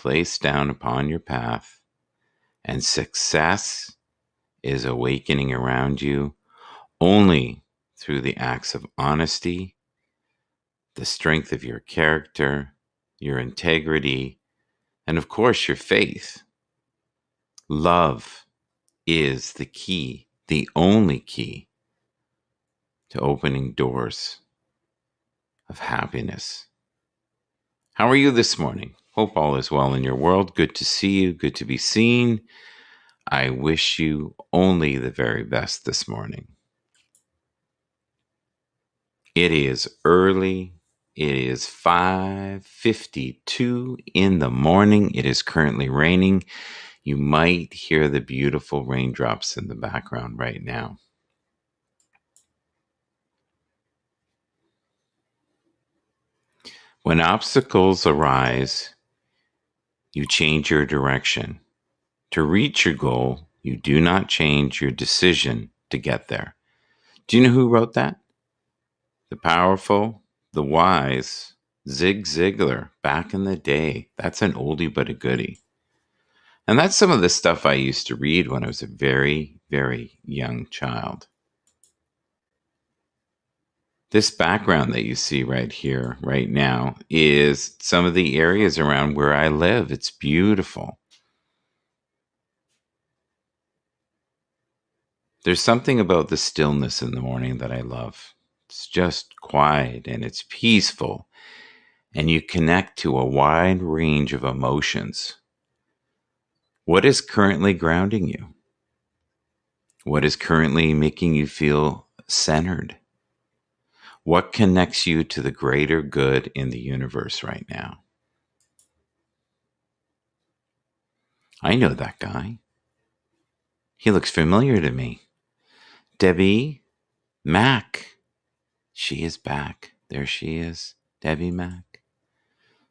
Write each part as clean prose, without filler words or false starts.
placed down upon your path, and success is awakening around you only through the acts of honesty, the strength of your character, your integrity, and of course, your faith. Love is the key, the only key to opening doors of happiness. How are you this morning? Hope all is well in your world. Good to see you. Good to be seen. I wish you only the very best this morning. It is early. It is 5:52 in the morning. It is currently raining. You might hear the beautiful raindrops in the background right now. When obstacles arise, you change your direction. To reach your goal, you do not change your decision to get there. Do you know who wrote that? The powerful, the wise, Zig Ziglar, back in the day. That's an oldie but a goodie. And that's some of the stuff I used to read when I was a very, very young child. This background that you see right here, right now, is some of the areas around where I live. It's beautiful. There's something about the stillness in the morning that I love. It's just quiet and it's peaceful, and you connect to a wide range of emotions. What is currently grounding you? What is currently making you feel centered? What connects you to the greater good in the universe right now? I know that guy. He looks familiar to me. Debbie Mack. She is back. There she is. Debbie Mack.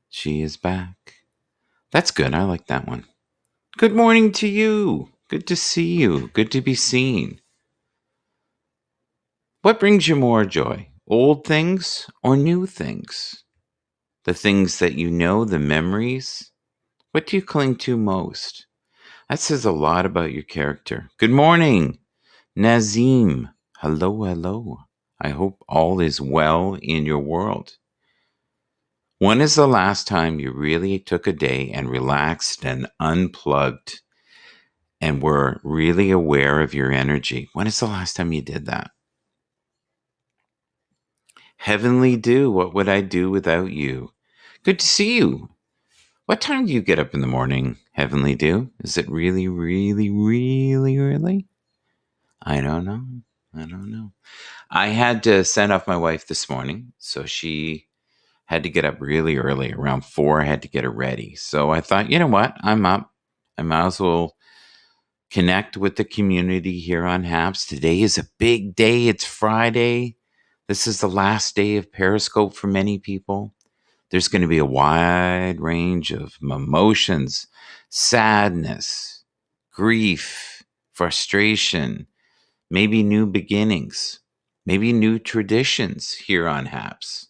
She is back. That's good. I like that one. Good morning to you. Good to see you. Good to be seen. What brings you more joy? Old things or new things? The things that you know, the memories? What do you cling to most? That says a lot about your character. Good morning, Nazim. Hello, hello. I hope all is well in your world. When is the last time you really took a day and relaxed and unplugged and were really aware of your energy? When is the last time you did that? Heavenly Dew, what would I do without you? Good to see you. What time do you get up in the morning, Heavenly Dew? Is it really, really, really early? I don't know. I had to send off my wife this morning, so she had to get up really early. Around 4, I had to get her ready. So I thought, you know what? I'm up. I might as well connect with the community here on Happs. Today is a big day. It's Friday. This is the last day of Periscope for many people. There's going to be a wide range of emotions, sadness, grief, frustration, maybe new beginnings, maybe new traditions here on Happs.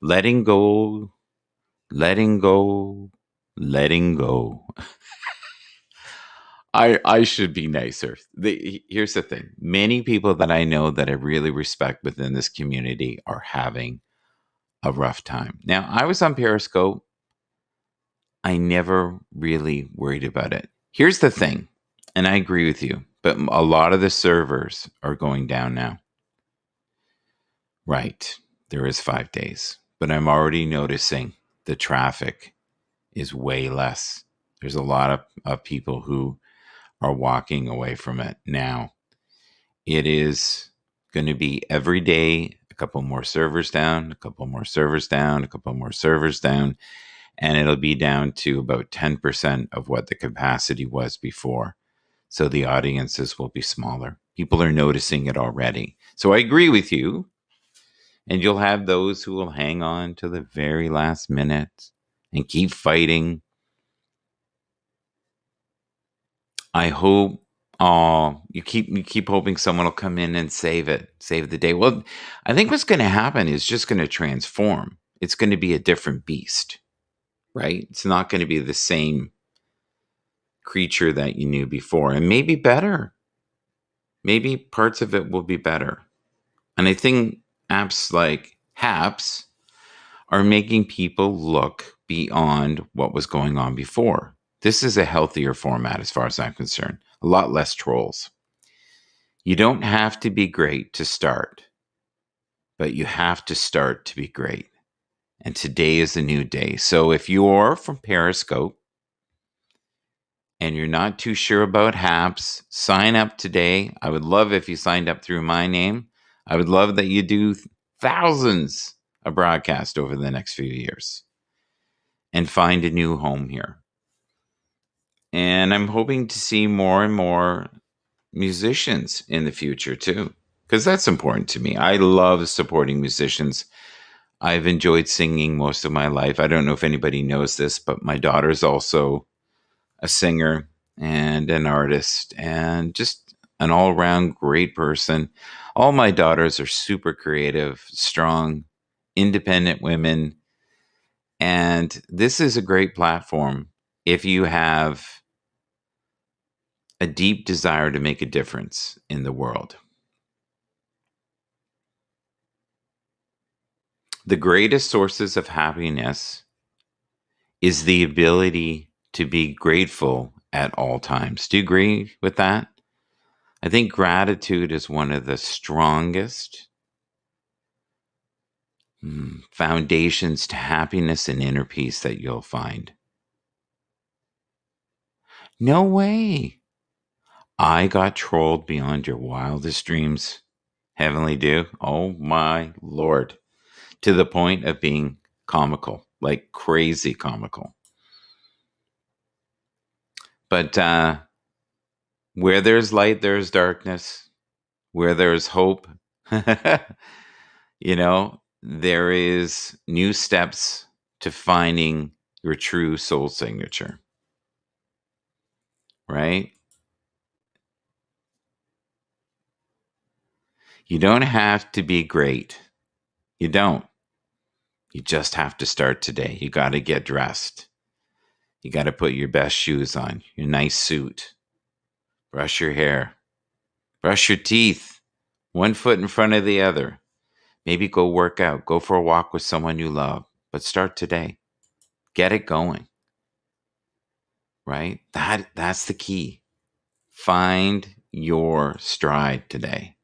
Letting go, letting go, letting go. I should be nicer. Here's the thing. Many people that I know that I really respect within this community are having a rough time. Now, I was on Periscope. I never really worried about it. Here's the thing, and I agree with you, but a lot of the servers are going down now. Right. There is 5 days, but I'm already noticing the traffic is way less. There's a lot of people who are walking away from it now. It is going to be every day, a couple more servers down, a couple more servers down, a couple more servers down, and it'll be down to about 10% of what the capacity was before. So the audiences will be smaller. People are noticing it already. So I agree with you. And you'll have those who will hang on to the very last minute and keep fighting. I hope you keep hoping someone will come in and save the day. Well, I think what's going to happen is just going to transform. It's going to be a different beast, right? It's not going to be the same creature that you knew before, and maybe better. Maybe parts of it will be better. And I think apps like Happs are making people look beyond what was going on before. This is a healthier format as far as I'm concerned. A lot less trolls. You don't have to be great to start, but you have to start to be great. And today is a new day. So if you're from Periscope and you're not too sure about Happs, sign up today. I would love if you signed up through my name. I would love that you do thousands of broadcasts over the next few years and find a new home here. And I'm hoping to see more and more musicians in the future too, because that's important to me. I love supporting musicians. I've enjoyed singing most of my life. I don't know if anybody knows this, but my daughter's also a singer and an artist and just an all around great person. All my daughters are super creative, strong, independent women. And this is a great platform if you have a deep desire to make a difference in the world. The greatest sources of happiness is the ability to be grateful at all times. Do you agree with that? I think gratitude is one of the strongest foundations to happiness and inner peace that you'll find. No way. I got trolled beyond your wildest dreams. Heavenly Dew. Oh my Lord. To the point of being comical, like crazy comical. But where there's light, there's darkness. Where there's hope, there is new steps to finding your true soul signature, right? You don't have to be great. You don't. You just have to start today. You got to get dressed. You got to put your best shoes on, your nice suit, brush your hair, brush your teeth, one foot in front of the other. Maybe go work out, go for a walk with someone you love, but start today. Get it going, right? That's the key. Find your stride today.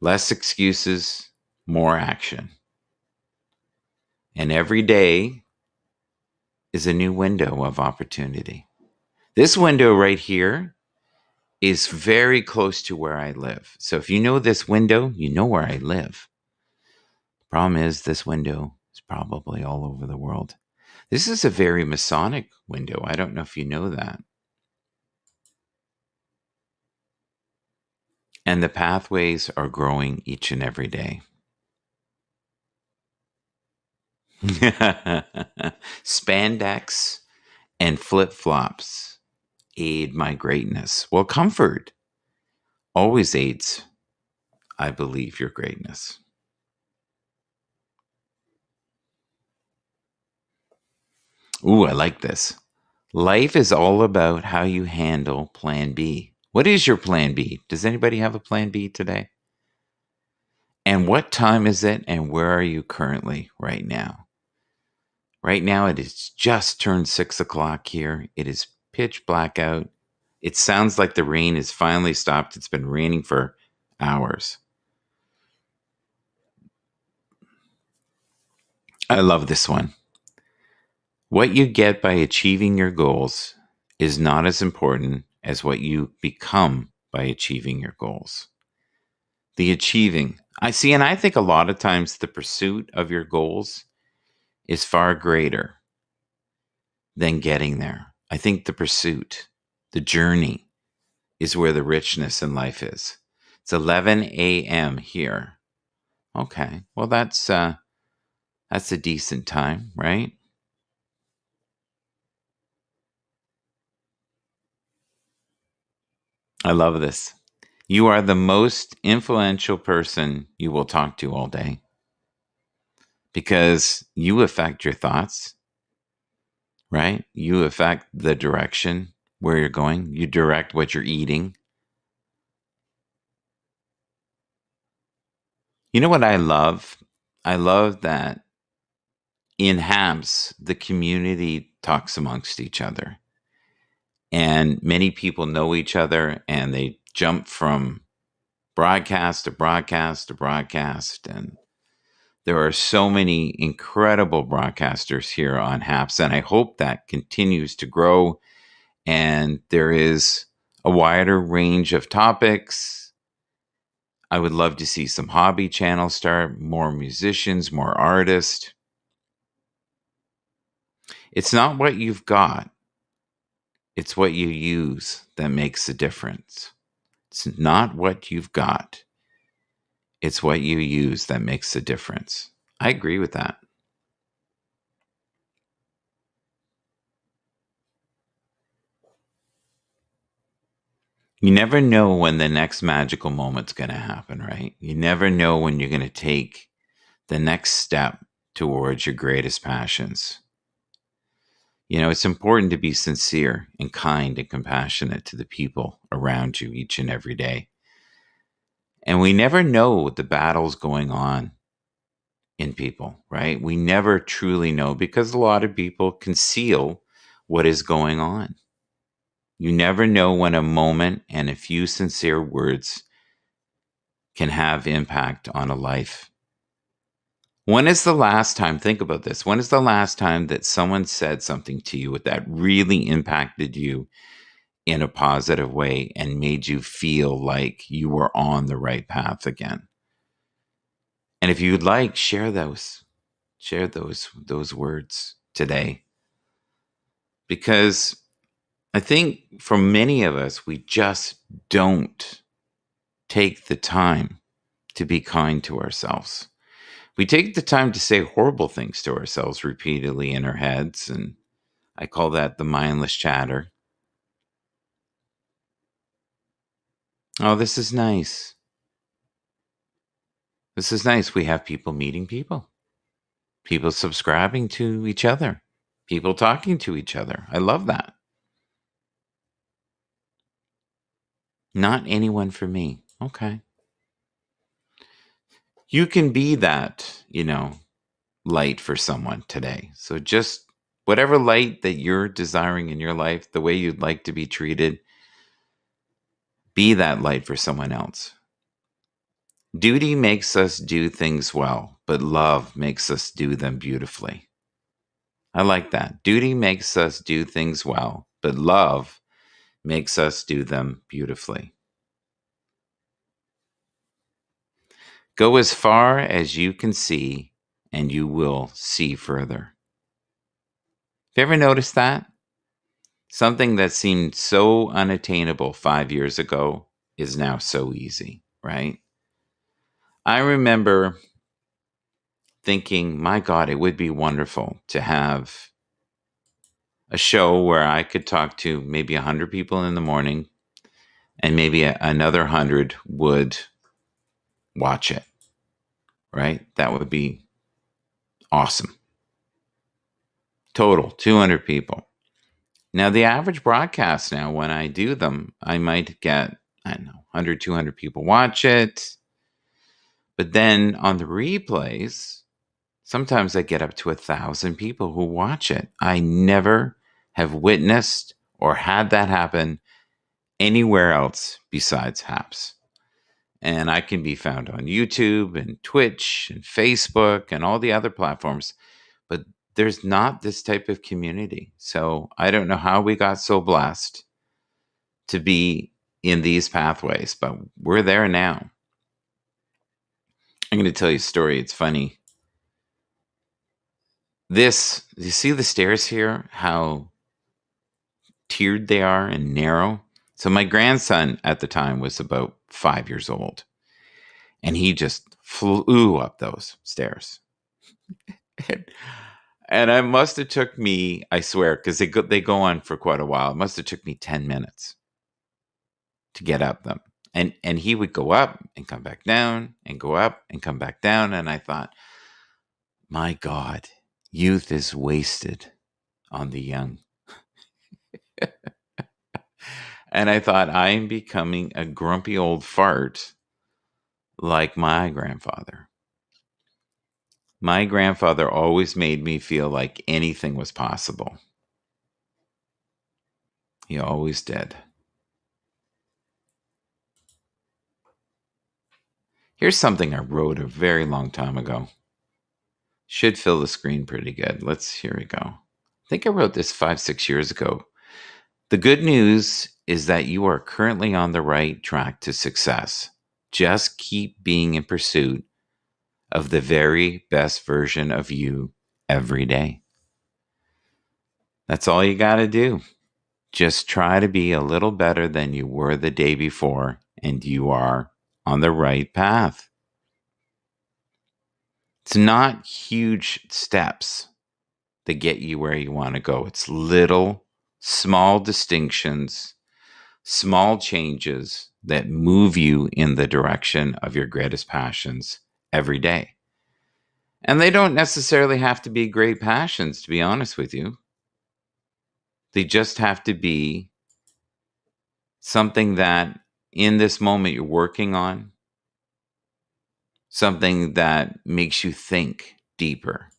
Less excuses, more action. And every day is a new window of opportunity. This window right here is very close to where I live. So if you know this window, you know where I live. The problem is this window is probably all over the world. This is a very Masonic window. I don't know if you know that. And the pathways are growing each and every day. Spandex and flip-flops aid my greatness. Well, comfort always aids, I believe, your greatness. Ooh, I like this. Life is all about how you handle plan B. What is your plan B? Does anybody have a plan B today? And what time is it and where are you currently right now? Right now, it is just turned 6 o'clock here. It is pitch black out. It sounds like the rain has finally stopped. It's been raining for hours. I love this one. What you get by achieving your goals is not as important as what you become by achieving your goals. The achieving. I see, and I think a lot of times the pursuit of your goals is far greater than getting there. I think the pursuit, the journey, is where the richness in life is. It's 11 a.m. here. Okay, well that's a decent time, right? I love this. You are the most influential person you will talk to all day because you affect your thoughts, right? You affect the direction where you're going. You direct what you're eating. You know what I love? I love that in Happs, the community talks amongst each other. And many people know each other and they jump from broadcast to broadcast to broadcast. And there are so many incredible broadcasters here on Happs. And I hope that continues to grow. And there is a wider range of topics. I would love to see some hobby channels start, more musicians, more artists. It's not what you've got, it's what you use that makes a difference. It's not what you've got, it's what you use that makes a difference. I agree with that. You never know when the next magical moment's going to happen, right? You never know when you're going to take the next step towards your greatest passions. You know, it's important to be sincere and kind and compassionate to the people around you each and every day. And we never know the battles going on in people, right? We never truly know because a lot of people conceal what is going on. You never know when a moment and a few sincere words can have impact on a life. When is the last time, think about this, when is the last time that someone said something to you that really impacted you in a positive way and made you feel like you were on the right path again? And if you'd like, share those words today. Because I think for many of us, we just don't take the time to be kind to ourselves. We take the time to say horrible things to ourselves repeatedly in our heads, and I call that the mindless chatter. Oh, this is nice. This is nice. We have people meeting people, people subscribing to each other, people talking to each other. I love that. Not anyone for me. Okay. You can be that, light for someone today. So just whatever light that you're desiring in your life, the way you'd like to be treated, be that light for someone else. Duty makes us do things well, but love makes us do them beautifully. I like that. Duty makes us do things well, but love makes us do them beautifully. Go as far as you can see, and you will see further. Have you ever noticed that? Something that seemed so unattainable 5 years ago is now so easy, right? I remember thinking, my God, it would be wonderful to have a show where I could talk to maybe 100 people in the morning and maybe another 100 would watch it, right? That would be awesome. Total 200 people. Now, the average broadcast now, when I do them, I might get, I don't know, 100, 200 people watch it. But then on the replays, sometimes I get up to 1,000 people who watch it. I never have witnessed or had that happen anywhere else besides Happs. And I can be found on YouTube and Twitch and Facebook and all the other platforms. But there's not this type of community. So I don't know how we got so blessed to be in these pathways, but we're there now. I'm going to tell you a story. It's funny. You see the stairs here? How tiered they are and narrow? So my grandson at the time was about 5 years old, and he just flew up those stairs. And it must have took me, I swear, because they go on for quite a while. It must have took me 10 minutes to get up them. And he would go up and come back down and go up and come back down. And I thought, my God, youth is wasted on the young. And I thought, I am becoming a grumpy old fart like my grandfather. My grandfather always made me feel like anything was possible. He always did. Here's something I wrote a very long time ago. Should fill the screen pretty good. Here we go. I think I wrote this 5-6 years ago. The good news is that you are currently on the right track to success. Just keep being in pursuit of the very best version of you every day. That's all you got to do. Just try to be a little better than you were the day before, and you are on the right path. It's not huge steps that get you where you want to go. It's little, small distinctions, small changes that move you in the direction of your greatest passions every day. And they don't necessarily have to be great passions, to be honest with you. They just have to be something that in this moment you're working on, something that makes you think deeper,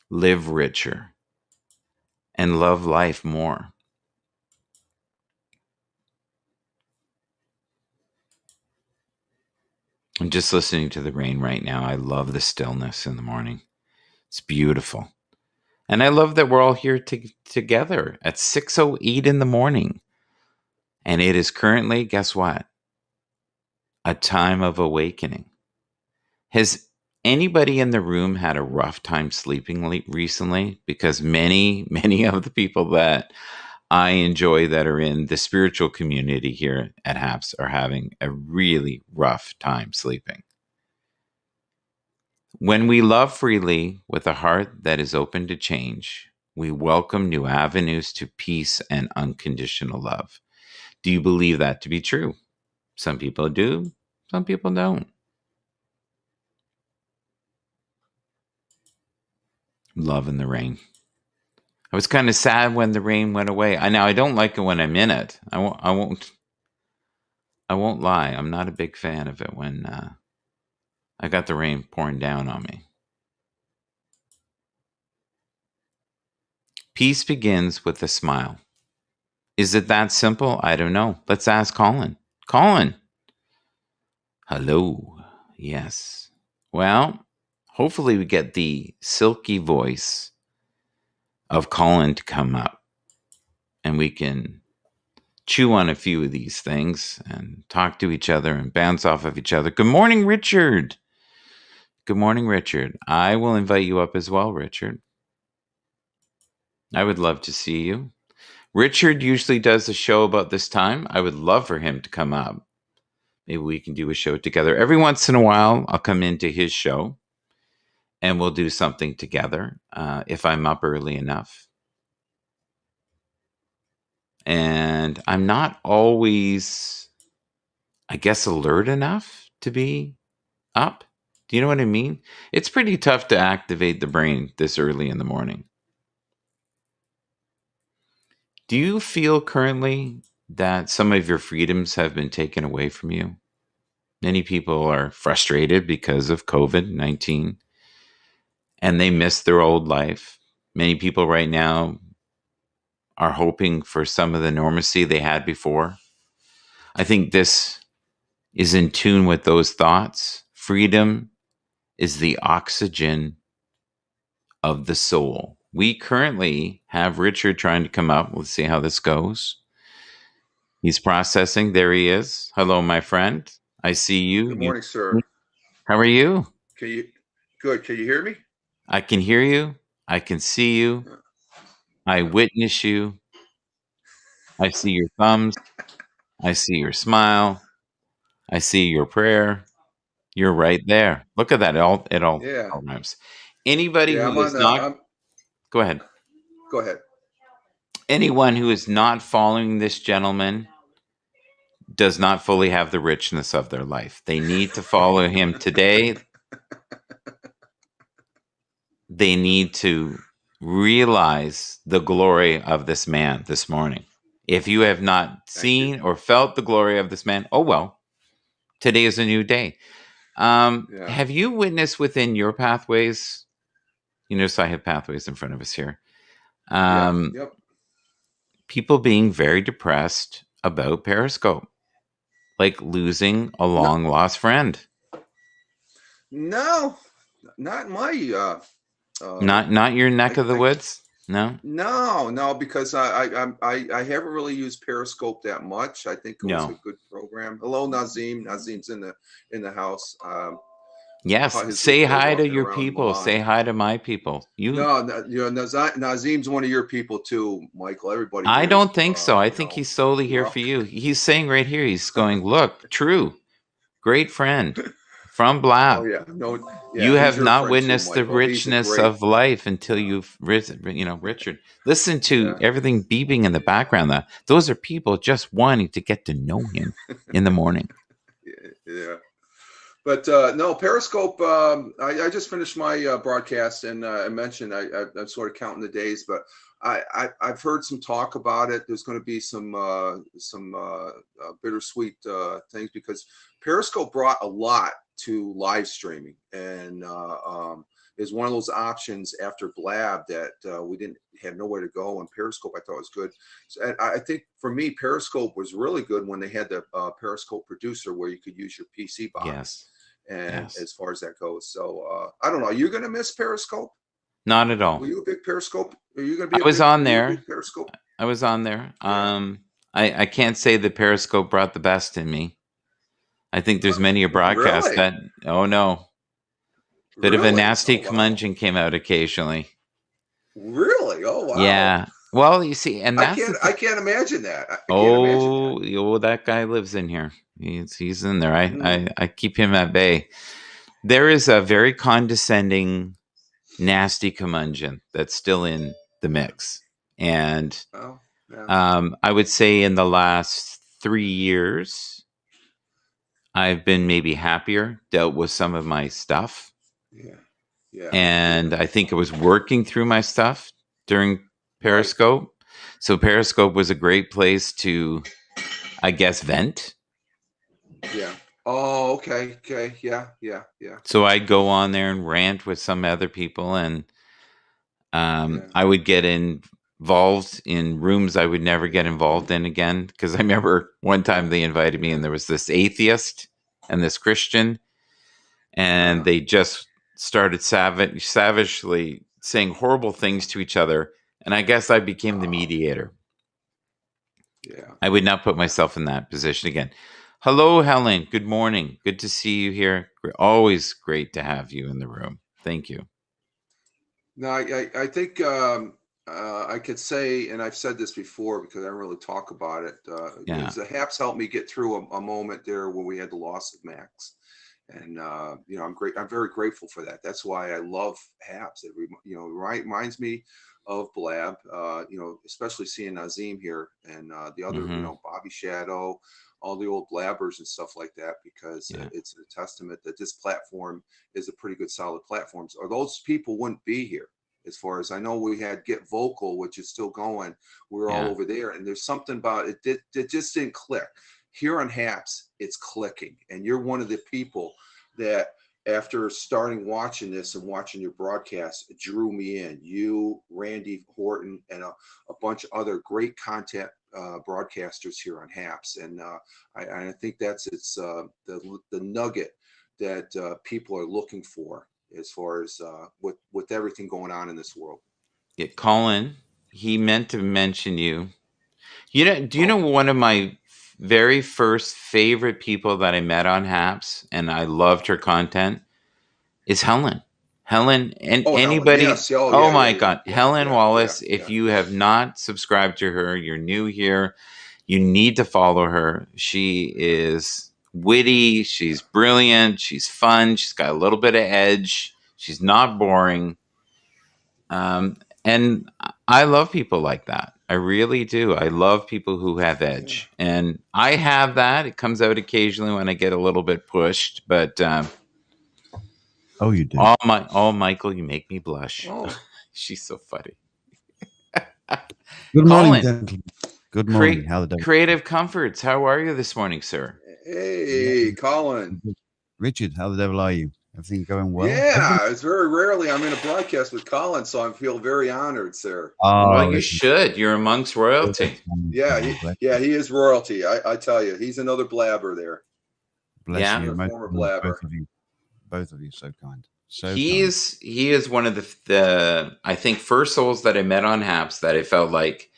live richer, and love life more. I'm just listening to the rain right now. I love the stillness in the morning. It's beautiful. And I love that we're all here together at 6:08 in the morning. And it is currently, guess what? A time of awakening. Has anybody in the room had a rough time sleeping recently? Because many, many of the people that I enjoy that are in the spiritual community here at Happs are having a really rough time sleeping. When we love freely with a heart that is open to change, we welcome new avenues to peace and unconditional love. Do you believe that to be true? Some people do, some people don't. Love in the rain. I was kind of sad when the rain went away. I don't like it when I'm in it. I won't lie. I'm not a big fan of it when I got the rain pouring down on me. Peace begins with a smile. Is it that simple? I don't know. Let's ask Colin. Colin. Hello. Yes. Well, hopefully we get the silky voice of Colin to come up and we can chew on a few of these things and talk to each other and bounce off of each other. Good morning, Richard. Good morning, Richard. I will invite you up as well, Richard. I would love to see you. Richard usually does a show about this time. I would love for him to come up. Maybe we can do a show together. Every once in a while, I'll come into his show and we'll do something together if I'm up early enough. And I'm not always, I guess, alert enough to be up. Do you know what I mean? It's pretty tough to activate the brain this early in the morning. Do you feel currently that some of your freedoms have been taken away from you? Many people are frustrated because of COVID-19 and they miss their old life. Many people right now are hoping for some of the normalcy they had before. I think this is in tune with those thoughts. Freedom is the oxygen of the soul. We currently have Richard trying to come up. Let's see how this goes. He's processing. There he is. Hello, my friend. I see you. Good morning, sir. How are you? Good. Can you hear me? I can hear you. I can see you. I witness you. I see your thumbs. I see your smile. I see your prayer. You're right there. Look at that. It all rhymes. Anybody who is not... Go ahead. Go ahead. Anyone who is not following this gentleman does not fully have the richness of their life. They need to follow him today. They need to realize the glory of this man this morning. If you have not Thank you. seen or felt the glory of this man, oh well, today is a new day. Yeah. Have you witnessed within your pathways? You notice I have pathways in front of us here. Yeah. Um, Yep. People being very depressed about Periscope, like losing a No, long lost friend. no, not my. Not your neck of the I woods. No, no, because I haven't really used Periscope that much. I think it was a no. good program. Hello, Nazim. Nazim's in the house. Yes, His little say girl hi to walking your around people. Milan. Say hi to my people. No, Nazim's one of your people too, Michael. Everybody I here is, don't think so. I think he's solely here well, for you. He's saying right here, he's going, look, true, great friend from oh Blab. yeah, no, You yeah, he's have your not friend too, witnessed the Michael. He's a richness great, of life until you've, Richard. Listen to yeah, everything beeping in the background. Those are people just wanting to get to know him in the morning. yeah. But no, Periscope. I just finished my broadcast, and I mentioned I'm sort of counting the days, but I've heard some talk about it. There's going to be some bittersweet things because Periscope brought a lot to live streaming, and is one of those options after Blab that we didn't have nowhere to go. And Periscope I thought was good. So, and I think for me, Periscope was really good when they had the Periscope producer where you could use your PC box Yes. and Yes. as far as that goes. So I don't know. Are you going to miss Periscope? Not at all. Were you a big Periscope? Are you going to be I was Are on you a there. big Periscope? I was on there. Yeah. I can't say the Periscope brought the best in me. I think there's many a broadcast Really? that, oh no, bit of a Really? nasty Oh wow. curmudgeon came out occasionally. Really? Oh wow. Yeah. Well, you see, and that's the I thing. can't imagine that. I can't imagine that. Oh, that guy lives in here. He's in there. Mm, I keep him at bay. There is a very condescending, nasty curmudgeon that's still in the mix, and oh yeah. I would say in the last 3 years, I've been maybe happier, dealt with some of my stuff, Yeah. Yeah. Yeah. and I think it was working through my stuff during Right. Periscope. So Periscope was a great place to, I guess, vent. Yeah. Oh, okay. Okay. Yeah. Yeah. Yeah. So I'd go on there and rant with some other people, and Yeah. I would get involved in rooms I would never get involved in again. Because I remember one time they invited me, Yeah. and there was this atheist and this Christian, and Uh, they just started savagely saying horrible things to each other. And I guess I became the oh, mediator. yeah. I would not put Yeah. myself in that position again. Hello, Helene. Good morning. Good to see you here. Always great to have you in the room. Thank you. No, I think I could say, and I've said this before because I don't really talk about it. Yeah. Is the Haps helped me get through a moment there when we had the loss of Max, and I'm great. I'm very grateful for that. That's why I love Haps. Reminds me of Blab. Especially seeing Nazim here and the other, Mm-hmm. Bobby Shadow, all the old blabbers and stuff like that, because Yeah. it's a testament that this platform is a pretty good, solid platform. Or those people wouldn't be here. As far as I know, we had Get Vocal, which is still going. We're all Yeah. over there, and there's something about it that just didn't click. Here on Haps, it's clicking, and you're one of the people that, after starting watching this and watching your broadcast, drew me in. You, Randy Horton, and a bunch of other great content broadcasters here on Haps, and I think that's the nugget that people are looking for as far as with everything going on in this world. Yeah, Colin, he meant to mention you. You know, do you know Oh, one of my very first favorite people that I met on Haps, and I loved her content, is Helen. Helen, and oh, Helen, anybody, yes, oh oh yeah, yeah, my yeah, God, yeah, Helen yeah, yeah, Wallace, if yeah, you have not subscribed to her, you're new here, you need to follow her. She is witty, yeah, she's brilliant, she's fun, she's got a little bit of edge, she's not boring. And I love people like that. I really do. I love people who have yeah. edge, and I have that. It comes out occasionally when I get a little bit pushed, but Oh, you do. Michael, you make me blush. Oh, She's so funny. Good morning, Colin, gentlemen. Good morning. How the devil? Creative Comforts. How are you this morning, sir? Hey, Colin. Richard, how the devil are you? Everything going well? Yeah, it's very rarely I'm in a broadcast with Colin, so I feel very honored, sir. Well, you should. You're amongst royalty. Yeah, he is royalty. I tell you, he's another blabber there. Bless you, former blabber. Both of you, so kind. So he is one of the I think first souls that I met on Happs that I felt like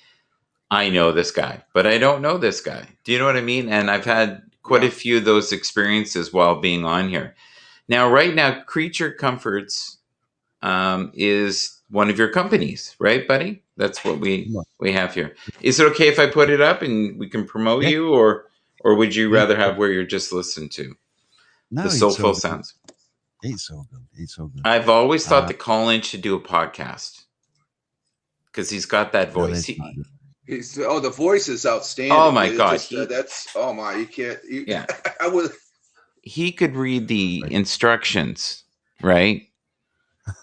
I know this guy, but I don't know this guy. Do you know what I mean? And I've had quite a few of those experiences while being on here. Now, right now, Creature Comforts is one of your companies, right, buddy? That's what we have here. Is it okay if I put it up and we can promote you, or would you rather have where you're just listening to the soulful sounds? It's all good. It's all good. I've always thought that Colin should do a podcast because he's got that voice. The voice is outstanding. Oh my God! You can't. Yeah, I would. He could read the instructions, right,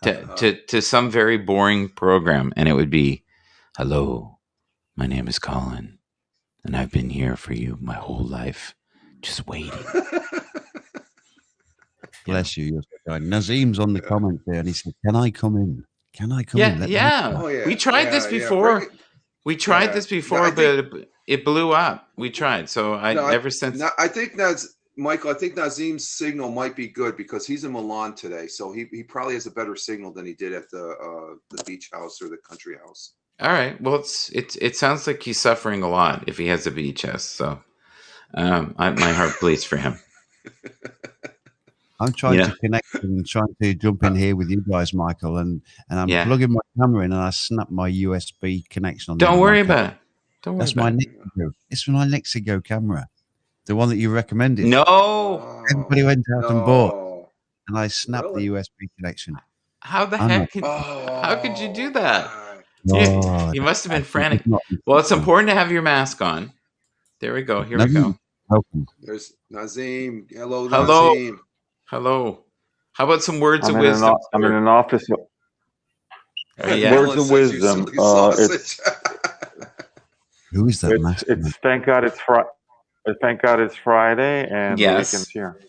to some very boring program, and it would be, "Hello, my name is Colin, and I've been here for you my whole life, just waiting." Bless you. You're so kind. Nazim's on the comment there, and he said, "Can I come in? Can I come in?" We tried this before. We tried this before, but it blew up. We tried, so ever since. I think Michael. I think Nazim's signal might be good because he's in Milan today, so he probably has a better signal than he did at the beach house or the country house. All right. Well, it sounds like he's suffering a lot if he has a beach house. So, my heart bleeds for him. I'm trying to connect and trying to jump in here with you guys, Michael, and I'm plugging my camera in, and I snap my USB connection on. Don't worry about it. That's my Nexigo. It's my Nexigo camera, the one that you recommended. No, everybody went out and bought, and I snapped the USB connection. How the heck? How could you do that? You must have been frantic. Well, it's important to have your mask on. There we go. Here we go. Welcome. There's Nazim. Hello, Nazim. Hello. How about some words of wisdom? I'm in an office. Words of wisdom. Who is that? It's thank God it's Friday. Thank God it's Friday, and the weekend's here.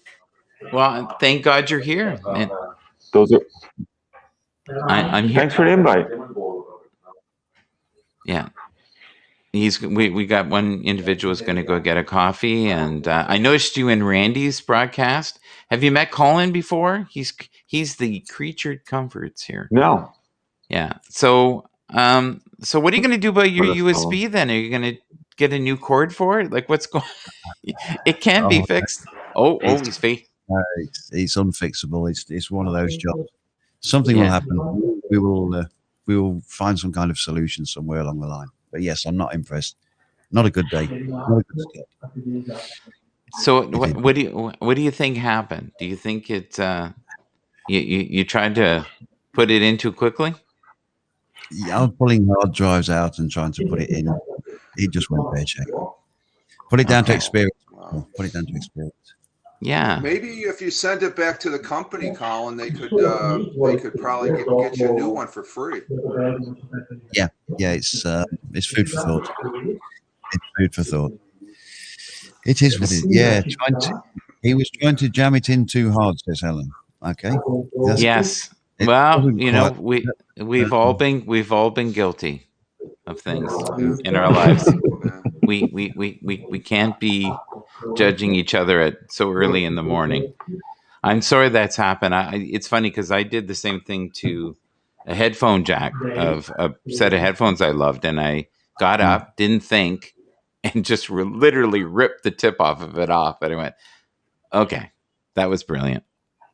Well, thank God you're here. And those are. I'm here. Thanks for the invite. Yeah. We got one individual who's going to go get a coffee, and I noticed you in Randy's broadcast. Have you met Colin before? He's the Creature Comforts here. No. Yeah. So what are you going to do about your USB then? Are you going to get a new cord for it? Like, what's going? It can be fixed. He's fake. It's unfixable. It's one of those jobs. Something will happen. We will find some kind of solution somewhere along the line. But yes, I'm not impressed. Not a good day. Not a good start. So what do you think happened? Do you think it you tried to put it in too quickly? Yeah, I'm pulling hard drives out and trying to put it in. It just went pear-shaped. Put it down to experience. Put it down to experience. Yeah. Maybe if you send it back to the company, Colin, they could probably get you a new one for free. Yeah. It's food for thought. It's food for thought. It is what it is. Yeah, he was trying to jam it in too hard, says Helen. Okay. Yes. Well, we've all been guilty of things in our lives. We can't be judging each other at so early in the morning. I'm sorry that's happened. It's funny because I did the same thing to a headphone jack of a set of headphones I loved, and I got up, didn't think, and just literally ripped the tip off of it off. And I went, okay, that was brilliant.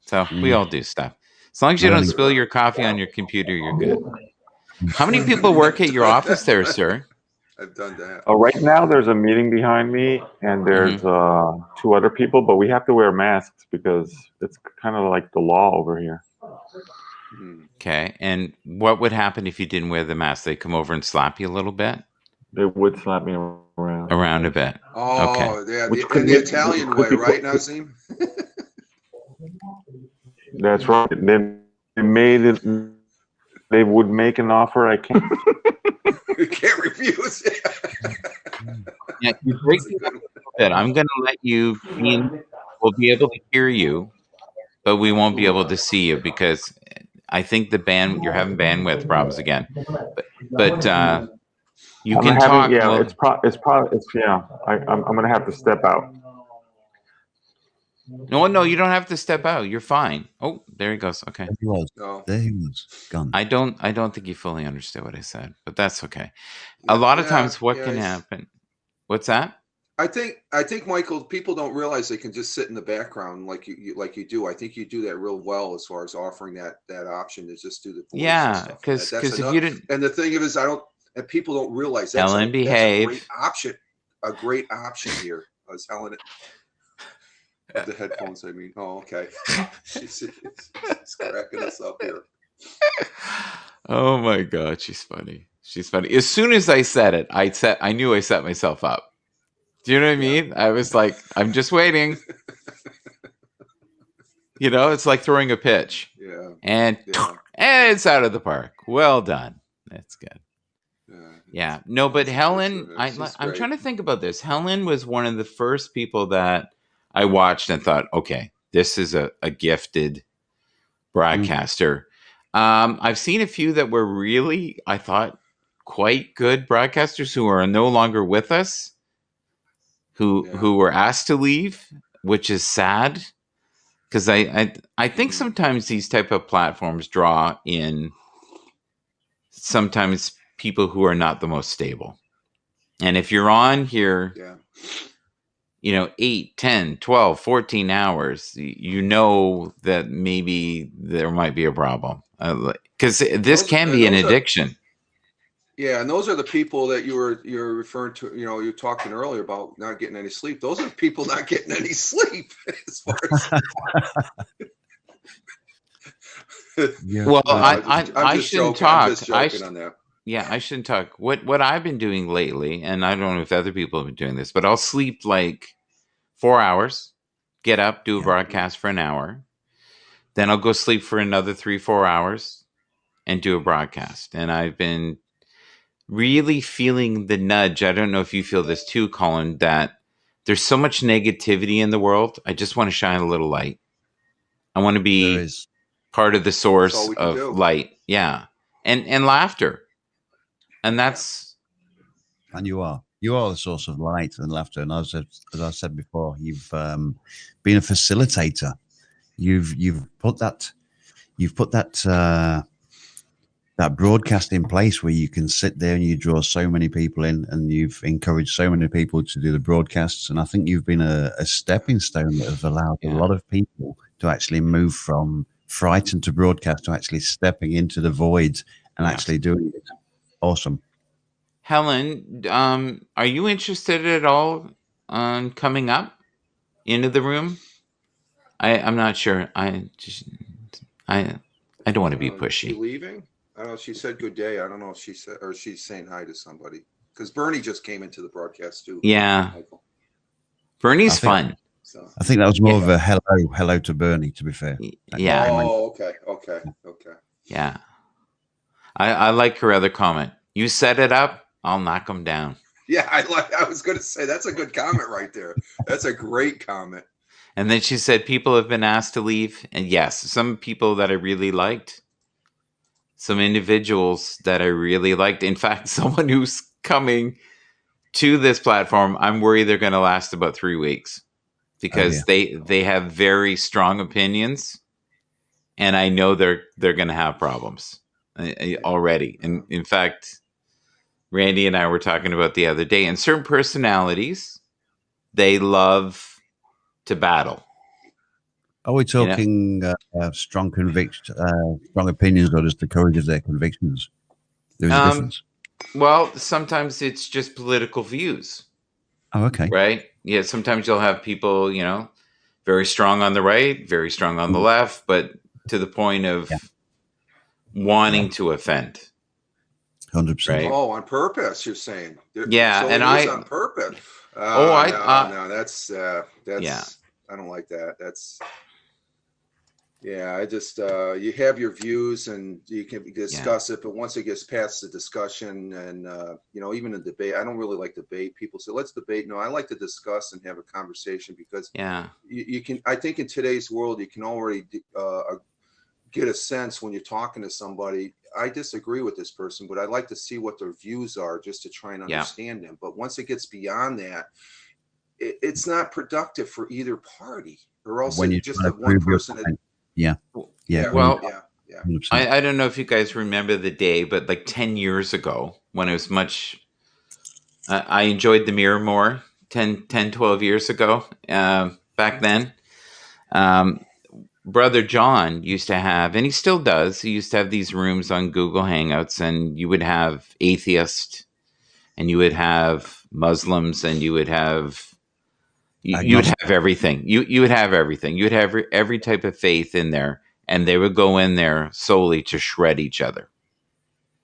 So we all do stuff. As long as you don't spill your coffee on your computer, you're good. How many people work at your office there, sir? I've done that. Right now, there's a meeting behind me, and there's 2 other people, but we have to wear masks because it's kind of like the law over here. Okay. And what would happen if you didn't wear the mask? They come over and slap you a little bit? They would slap me around. Around a bit. Oh, okay. Yeah, in the Italian way, right, Nazim? That's right. They made it they would make an offer I can't. You can't refuse. Yeah, you're breaking up a little bit. I'm going to let you be in. We'll be able to hear you, but we won't be able to see you because I think you're having bandwidth problems again. But you I'm can having, talk. yeah, Well, I'm gonna have to step out. no, you don't have to step out. You're fine. Oh, there he goes. Okay. There he was. No. There he was. Gone. I don't think you fully understood what I said, but that's okay. A lot of times what can happen. What's that? I think Michael, people don't realize they can just sit in the background like you do. I think you do that real well as far as offering that option to just do the voice. Yeah, and because stuff. if you didn't, and the thing is, and people don't realize Helen, behave. That's a great option here. I was Helen. The headphones, I mean. Oh, okay. she's cracking us up here. Oh my God, she's funny. She's funny. As soon as I said it, I knew I set myself up. Do you know what I mean? I was like, I'm just waiting. It's like throwing a pitch. Yeah. And it's out of the park. Well done. That's good. Yeah. No, but Helen, I'm trying to think about this. Helen was one of the first people that I watched and thought, okay, this is a gifted broadcaster. I've seen a few that were really, I thought, quite good broadcasters who are no longer with us, who were asked to leave, which is sad. Because I think sometimes these type of platforms draw in sometimes people who are not the most stable. And if you're on here, 8, 10, 12, 14 hours, that maybe there might be a problem. Because this can be an addiction. Yeah, and those are the people that you're referring to. You're talking earlier about not getting any sleep. Those are the people not getting any sleep. As far as well, I shouldn't talk. I'm just joking on that. Yeah, I shouldn't talk. What I've been doing lately, and I don't know if other people have been doing this, but I'll sleep like 4 hours, get up, do a broadcast for an hour, then I'll go sleep for another 3-4 hours, and do a broadcast. And I've been really feeling the nudge. I don't know if you feel this too, Colin, that there's so much negativity in the world. I just want to shine a little light. I want to be part of the source of light. Yeah. And laughter. And that's... And you are the source of light and laughter. And as I said before, you've been a facilitator. You've put that broadcast in place where you can sit there and you draw so many people in, and you've encouraged so many people to do the broadcasts. And I think you've been a stepping stone that has allowed a lot of people to actually move from frightened to broadcast to actually stepping into the void and actually doing it. Awesome. Helen, are you interested at all on coming up into the room? I'm not sure. I don't want to be pushy. Is she leaving? I don't know. She said good day. I don't know if she said, or she's saying hi to somebody. Because Bernie just came into the broadcast too. Yeah. Bernie's fun. So. I think that was more of a hello to Bernie, to be fair. Yeah. Oh, okay. Yeah. I like her other comment. You set it up, I'll knock them down. Yeah, I was going to say, that's a good comment right there. That's a great comment. And then she said people have been asked to leave. And yes, some people that I really liked. Some individuals that I really liked. In fact, someone who's coming to this platform, I'm worried they're going to last about 3 weeks. Because they have very strong opinions. And I know they're going to have problems already. And in fact, Randy and I were talking about the other day. And certain personalities, they love to battle. Are we talking strong conviction, strong opinions, or just the courage of their convictions? There's a difference. Well, sometimes it's just political views. Oh, okay. Right? Yeah, sometimes you'll have people, very strong on the right, very strong on the left, but to the point of wanting to offend. 100%. Right? Oh, on purpose, you're saying? Yeah, so and on purpose. No, that's I don't like that. Yeah, I just you have your views and you can discuss it, but once it gets past the discussion and even a debate, I don't really like debate. People say let's debate. No, I like to discuss and have a conversation because you can. I think in today's world, you can already get a sense when you're talking to somebody. I disagree with this person, but I'd like to see what their views are just to try and understand them. But once it gets beyond that, it's not productive for either party, or else it's just one person. Well, I don't know if you guys remember the day, but like 10 years ago when it was I enjoyed the mirror more 10, 12 years ago. Back then, Brother John used to have, and he still does, he used to have these rooms on Google Hangouts, and you would have atheists and you would have Muslims and you would have you would have everything. You would have everything. You would have every type of faith in there, and they would go in there solely to shred each other.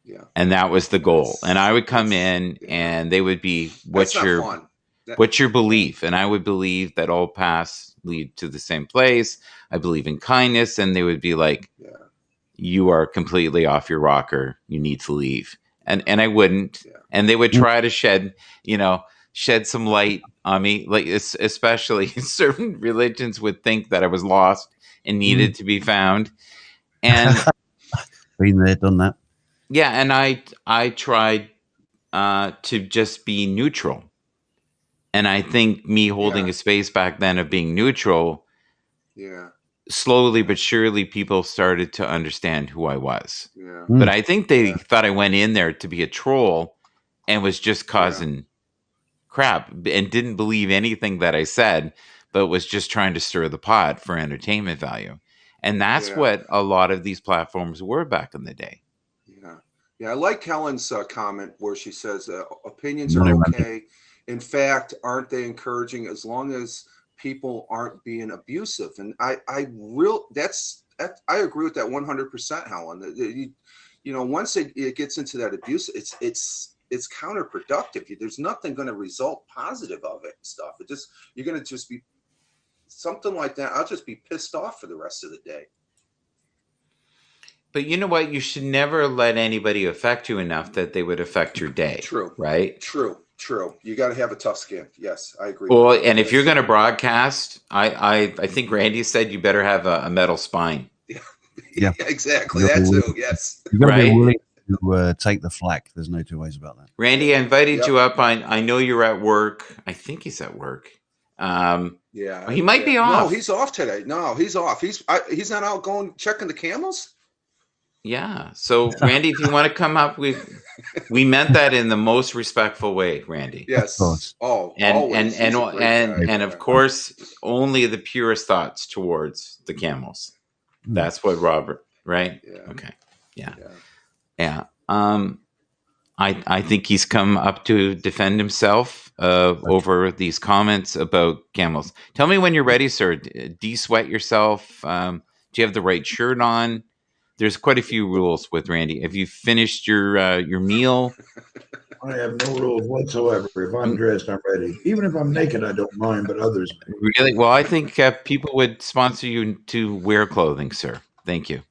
Yeah, and that was the goal. And I would come in, and they would be, "What's your belief?" And I would believe that all paths lead to the same place. I believe in kindness, and they would be like, "You are completely off your rocker. You need to leave." And I wouldn't. Yeah. And they would try to shed some light on me, like especially certain religions would think that I was lost and needed to be found. And been there, done that. Yeah, and I tried to just be neutral. And I think me holding a space back then of being neutral, slowly but surely people started to understand who I was. Yeah. But I think they thought I went in there to be a troll and was just causing crap and didn't believe anything that I said, but was just trying to stir the pot for entertainment value. And that's what a lot of these platforms were back in the day. Yeah, I like Helen's comment where she says opinions are okay. In fact, aren't they encouraging as long as people aren't being abusive? And I agree with that 100%, Helen. Once it gets into that abuse, it's counterproductive. There's nothing going to result positive of it and stuff. You're going to just be something like that. I'll just be pissed off for the rest of the day. But you know what? You should never let anybody affect you enough that they would affect your day. True. Right? True. You got to have a tough skin. Yes, I agree. Well, and if you're going to broadcast, I think Randy said you better have a metal spine. Yeah, exactly. That too. Yes. You've got to be willing to take the flack. There's no two ways about that. Randy, I invited you up. I know you're at work. I think he's at work. He might be off. No, he's off today. No, he's off. He's not out going checking the camels. Yeah. So, Randy, if you want to come up, we meant that in the most respectful way, Randy. Yes. Oh, and of course, only the purest thoughts towards the camels. That's what Robert, right? Yeah. Okay. Yeah. I think he's come up to defend himself over these comments about camels. Tell me when you're ready, sir. De-sweat yourself. Do you have the right shirt on? There's quite a few rules with Randy. Have you finished your meal? I have no rules whatsoever. If I'm dressed, I'm ready. Even if I'm naked, I don't mind, but others may. Really? Well, I think people would sponsor you to wear clothing, sir. Thank you.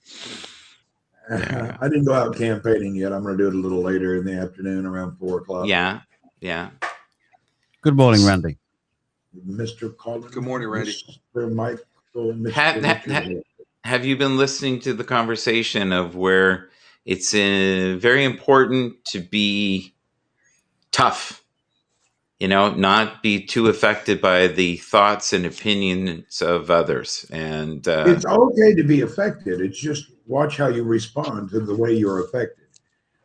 I didn't go out campaigning yet. I'm going to do it a little later in the afternoon, around 4 o'clock. Yeah. Good morning, Randy. Mr. Collins. Good morning, Randy. Mr. Michael. Mr. Have you been listening to the conversation of where it's very important to be tough, not be too affected by the thoughts and opinions of others? And it's okay to be affected. It's just watch how you respond to the way you're affected.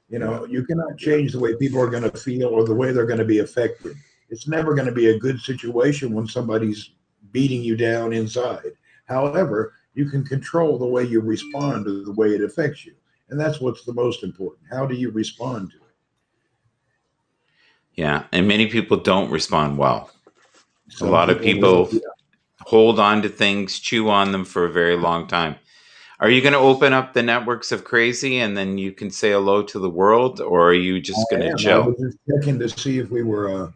You cannot change the way people are going to feel or the way they're going to be affected. It's never going to be a good situation when somebody's beating you down inside. However, you can control the way you respond to the way it affects you. And that's what's the most important. How do you respond to it? Yeah. And many people don't respond well. A lot of people hold on to things, chew on them for a very long time. Are you going to open up the networks of crazy and then you can say hello to the world, or are you just going to chill? I was just checking to see if we were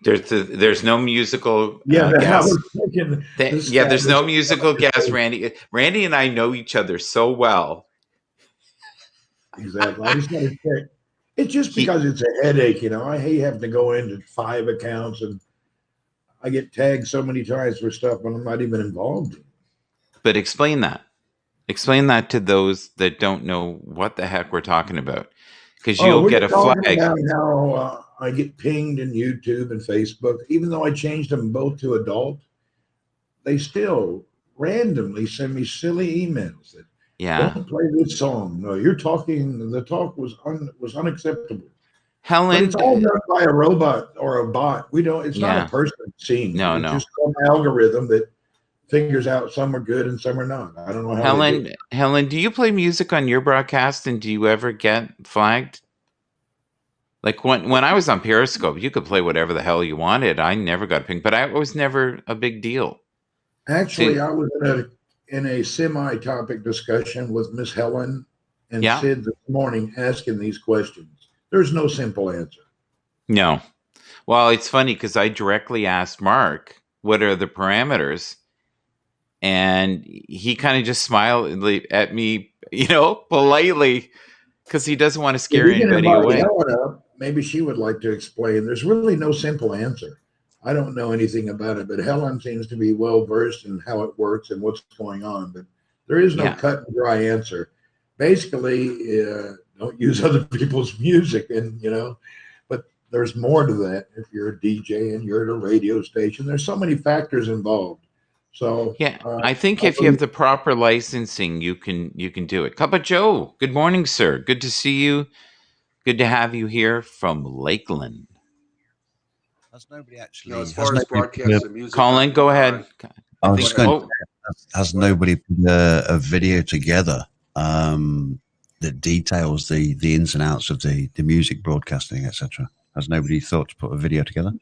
There's no musical Yeah, I guest. was thinking. There's no musical guest. Randy and I know each other so well. Exactly. I just want to check. It's just He, because it's a headache, you know. I hate having to go into 5 accounts, and I get tagged so many times for stuff when I'm not even involved in. but explain that. Explain that to those that don't know what the heck we're talking about, because you'll We're get a talking flag. about how I get pinged in YouTube and Facebook. Even though I changed them both to adult, they still randomly send me silly emails that don't play this song. No, you're talking. The talk was unacceptable. But Helen, it's all done by a robot or a bot. We don't. It's not a person seeing. No, It's just some algorithm that figures out some are good and some are not. I don't know how. Helen, do you play music on your broadcast, and do you ever get flagged? Like when I was on Periscope, you could play whatever the hell you wanted. I never got pinged, but I was never a big deal. Actually, I was in a semi-topic discussion with Miss Helen and Sid this morning, asking these questions. There's no simple answer. No. Well, it's funny because I directly asked Mark, what are the parameters? And he kind of just smiled at me, politely, because he doesn't want to scare anybody away. Maybe she would like to explain. There's really no simple answer. I don't know anything about it, but Helen seems to be well versed in how it works and what's going on. But there is no cut and dry answer. Basically, don't use other people's music, and but there's more to that. If you're a DJ and you're at a radio station, there's so many factors involved. So I think if you have the proper licensing, you can do it. Cup of Joe, good morning, sir. Good to see you. Good to have you here from Lakeland. Has nobody actually? As far as broadcasting music, Colin, go ahead. I was going to say, has nobody put a video together that details the ins and outs of the music broadcasting, etc.? Has nobody thought to put a video together?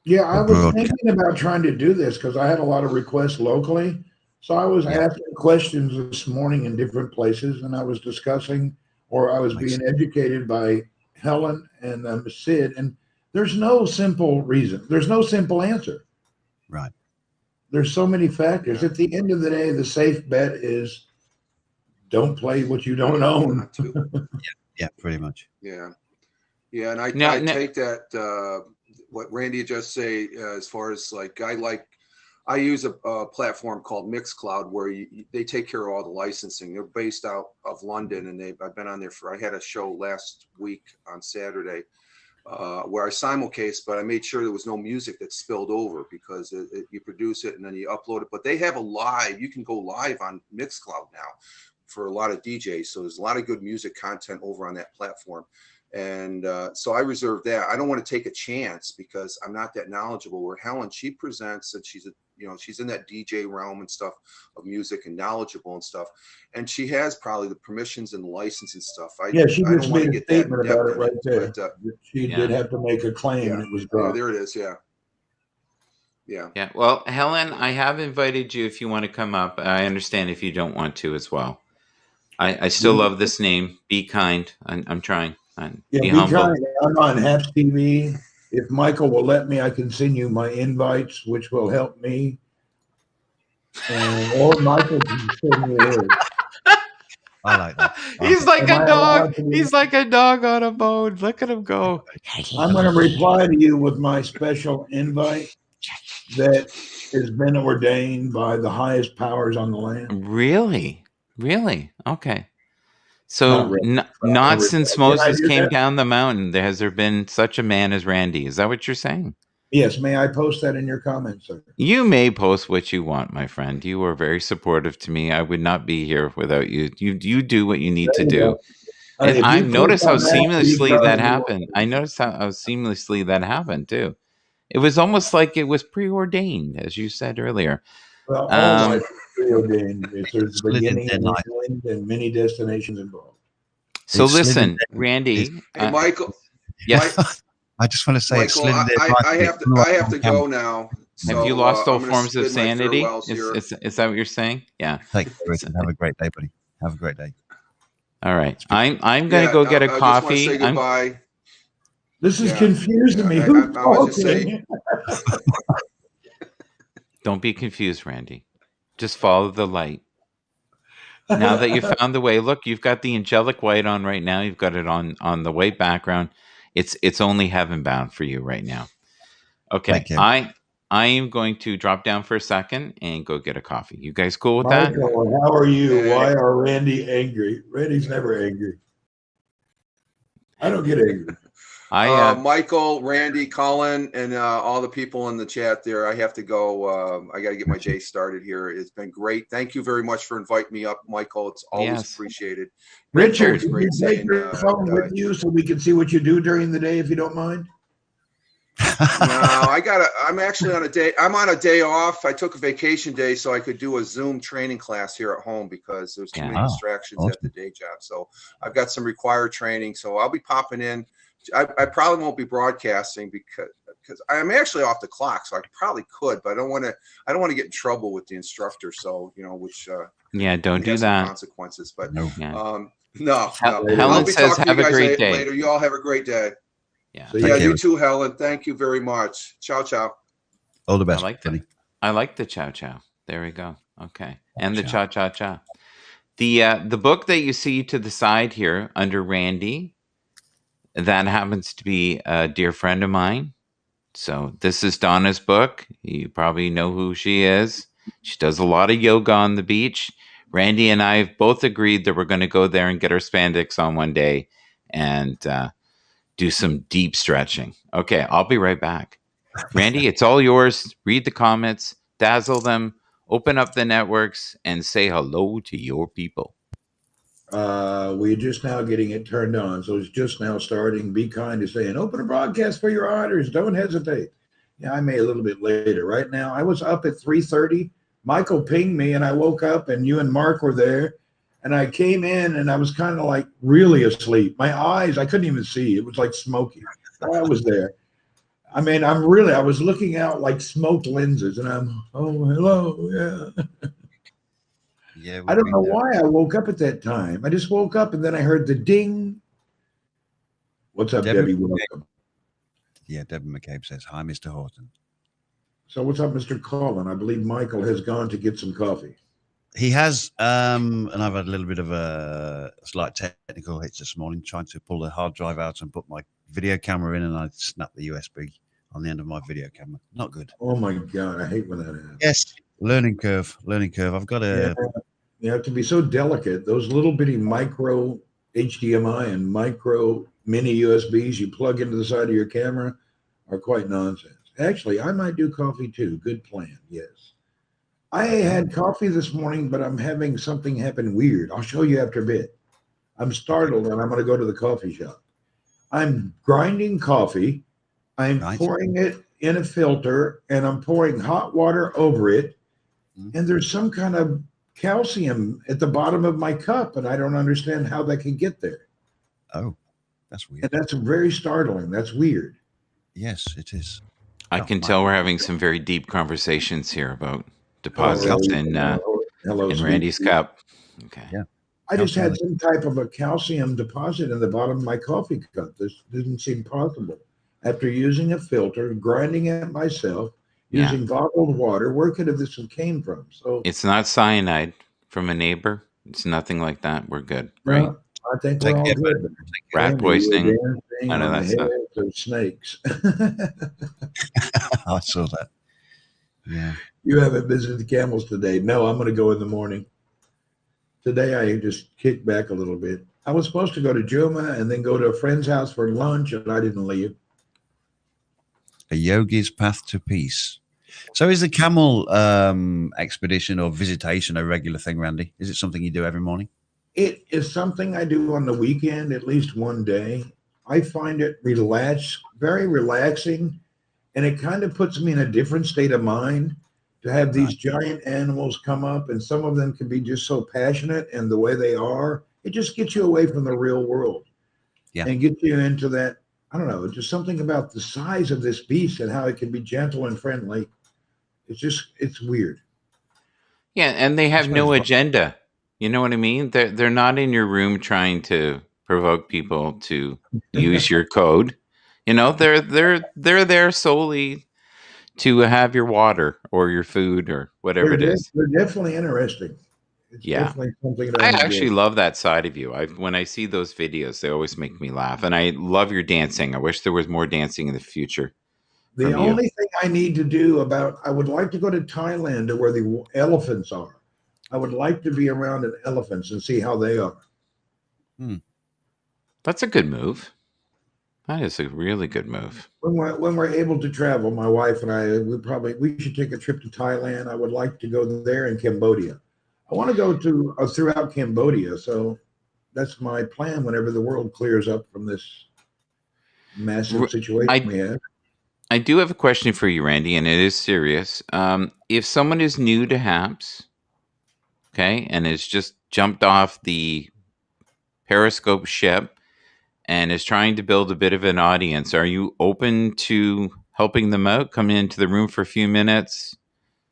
Yeah, I was thinking about trying to do this because I had a lot of requests locally. So I was asking questions this morning in different places, and I was discussing, or I was being educated by Helen and Sid, and there's no simple reason. There's no simple answer. Right. There's so many factors. At the end of the day, the safe bet is don't play what you don't own. Yeah, pretty much. Yeah. Yeah, and I take that what Randy just say as far as I use a platform called Mixcloud where they take care of all the licensing. They're based out of London, and I've been on there I had a show last week on Saturday where I simulcast, but I made sure there was no music that spilled over because you produce it and then you upload it. But they have you can go live on Mixcloud now for a lot of DJs. So there's a lot of good music content over on that platform. And so I reserve that. I don't want to take a chance because I'm not that knowledgeable. Where Helen, she presents and she's in that DJ realm and stuff of music and knowledgeable and stuff. And she has probably the permissions and the license and stuff. She just made a statement about it right there. But, she did have to make a claim and it was dropped. There it is. Yeah. Yeah. Yeah. Well, Helen, I have invited you if you want to come up. I understand if you don't want to as well. I still love this name. Be kind. I'm trying. Be humble. Kind. I'm on Happs TV. If Michael will let me, I can send you my invites, which will help me. Or Michael can send me his. I like that. He's like a dog. He's like a dog on a bone. Look at him go. I'm going to reply to you with my special invite that has been ordained by the highest powers on the land. Really? Okay. So not since Moses came down the mountain has there been such a man as Randy. Is that what you're saying? Yes. May I post that in your comments, sir? You may post what you want, my friend. You were very supportive to me. I would not be here without you. You do what you need to do. And I noticed how seamlessly that happened. I noticed how seamlessly that happened too. It was almost like it was preordained, as you said earlier. Well, all life is preordained. There's the beginning and many destinations involved. So listen, Randy. Hey, Michael. Yes. I just want to say, Michael, I have to go now. So, have you lost all forms of sanity? Is that what you're saying? Yeah. Take care. Have a great day, buddy. Have a great day. All right. I'm going to go get a coffee. Just want to say goodbye. This is Yeah, confusing yeah. me. I Who's was just saying. talking? Don't be confused, Randy. Just follow the light. Now that you found the way, look, you've got the angelic white on right now. You've got it on the white background. It's only heaven bound for you right now. Okay, Thank you. I am going to drop down for a second and go get a coffee. You guys cool with that? Michael, how are you? Hey. Why are Randy angry? Randy's never angry. I don't get angry. Michael, Randy, Colin, and all the people in the chat there. I have to go. I got to get my day started here. It's been great. Thank you very much for inviting me up, Michael. It's always appreciated. Richard, Richard, can great you take saying, your phone with you so we can see what you do during the day, if you don't mind? No, I'm actually on a day. I'm on a day off. I took a vacation day so I could do a Zoom training class here at home because there's too many distractions at the day job. So I've got some required training. So I'll be popping in. I probably won't be broadcasting because I'm actually off the clock. So I probably could, but I don't want to get in trouble with the instructor. So, which don't do that. Consequences, but No. no. Helen I'll be says, talking to "Have you a guys great day." later. You all have a great day. Yeah. So, Yeah, you. you too, Helen. Thank you very much. Ciao, ciao. All the best. I like buddy. I like the chow chow. There we go. Okay, and the Chow. cha cha cha. The book that you see to the side here under Randy, that happens to be a dear friend of mine. So this is Donna's book. You probably know who she is. She does a lot of yoga on the beach. Randy and I have both agreed that we're going to go there and get our spandex on one day and do some deep stretching. Okay, I'll be right back. Randy, it's all yours. Read the comments, dazzle them, open up the networks, and say hello to your people. We're just now getting it turned on, so it's just now starting. Be kind to saying, open a broadcast for your honors. Don't hesitate. Yeah, I may a little bit later. Right now, I was up at 3:30. Michael pinged me, and I woke up, and you and Mark were there. And I came in, and I was kind of like really asleep. My eyes, I couldn't even see. It was like smoky. I was there. I mean, I was looking out like smoked lenses, and hello, yeah. Yeah, I don't know why I woke up at that time. I just woke up and then I heard the ding. What's up, Debbie? Welcome. Yeah, Debbie McCabe says, hi, Mr. Horton. So what's up, Mr. Colin? I believe Michael has gone to get some coffee. He has, and I've had a little bit of a slight technical hitch this morning, trying to pull the hard drive out and put my video camera in, and I snapped the USB on the end of my video camera. Not good. Oh my God, I hate when that happens. Yes, learning curve. I've got a... You have to be so delicate. Those little bitty micro HDMI and micro mini USBs you plug into the side of your camera are quite nonsense. Actually, I might do coffee too. Good plan, yes. I had coffee this morning, but I'm having something happen weird. I'll show you after a bit. I'm startled and I'm going to go to the coffee shop. I'm grinding coffee. I'm pouring it in a filter and I'm pouring hot water over it. And there's some kind of calcium at the bottom of my cup, and I don't understand how that can get there. Oh, that's weird. And that's very startling. That's weird. Yes, it is. I can tell we're having some very deep conversations here about deposits in Randy's cup. Okay. Yeah. I just had some type of a calcium deposit in the bottom of my coffee cup. This didn't seem possible. After using a filter, grinding it myself, using bottled water, where could have this have came from? So it's not cyanide from a neighbor. It's nothing like that. We're good, right? I think we're all good. Rat poisoning, none of that stuff. Of snakes. I saw that. Yeah. You haven't visited the camels today. No, I'm going to go in the morning. Today I just kicked back a little bit. I was supposed to go to Juma and then go to a friend's house for lunch, and I didn't leave. A yogi's path to peace. So is the camel expedition or visitation a regular thing, Randy? Is it something you do every morning? It is something I do on the weekend, at least one day. I find it very relaxing, and it kind of puts me in a different state of mind to have these giant animals come up, and some of them can be just so passionate, and the way they are, it just gets you away from the real world and gets you into that, I don't know, just something about the size of this beast and how it can be gentle and friendly. It's weird. Yeah, and they have no agenda. You know what I mean? They're not in your room trying to provoke people to use your code. You know, they're there solely to have your water or your food or whatever it is. They're definitely interesting. It's Yeah. definitely something that I I enjoy. actually love that side of you. When I see those videos, they always make me laugh, and I love your dancing. I wish there was more dancing in the future The from you. only thing I need to do I would like to go to Thailand to where the elephants are. I would like to be around an elephants and see how they are. That's a good move. That is a really good move. When we're able to travel, my wife and I, we should take a trip to Thailand. I would like to go there and Cambodia. I want to go to throughout Cambodia. So that's my plan whenever the world clears up from this massive situation we have. I do have a question for you, Randy, and it is serious. If someone is new to Happs, okay, and has just jumped off the Periscope ship and is trying to build a bit of an audience, are you open to helping them out? Come into the room for a few minutes?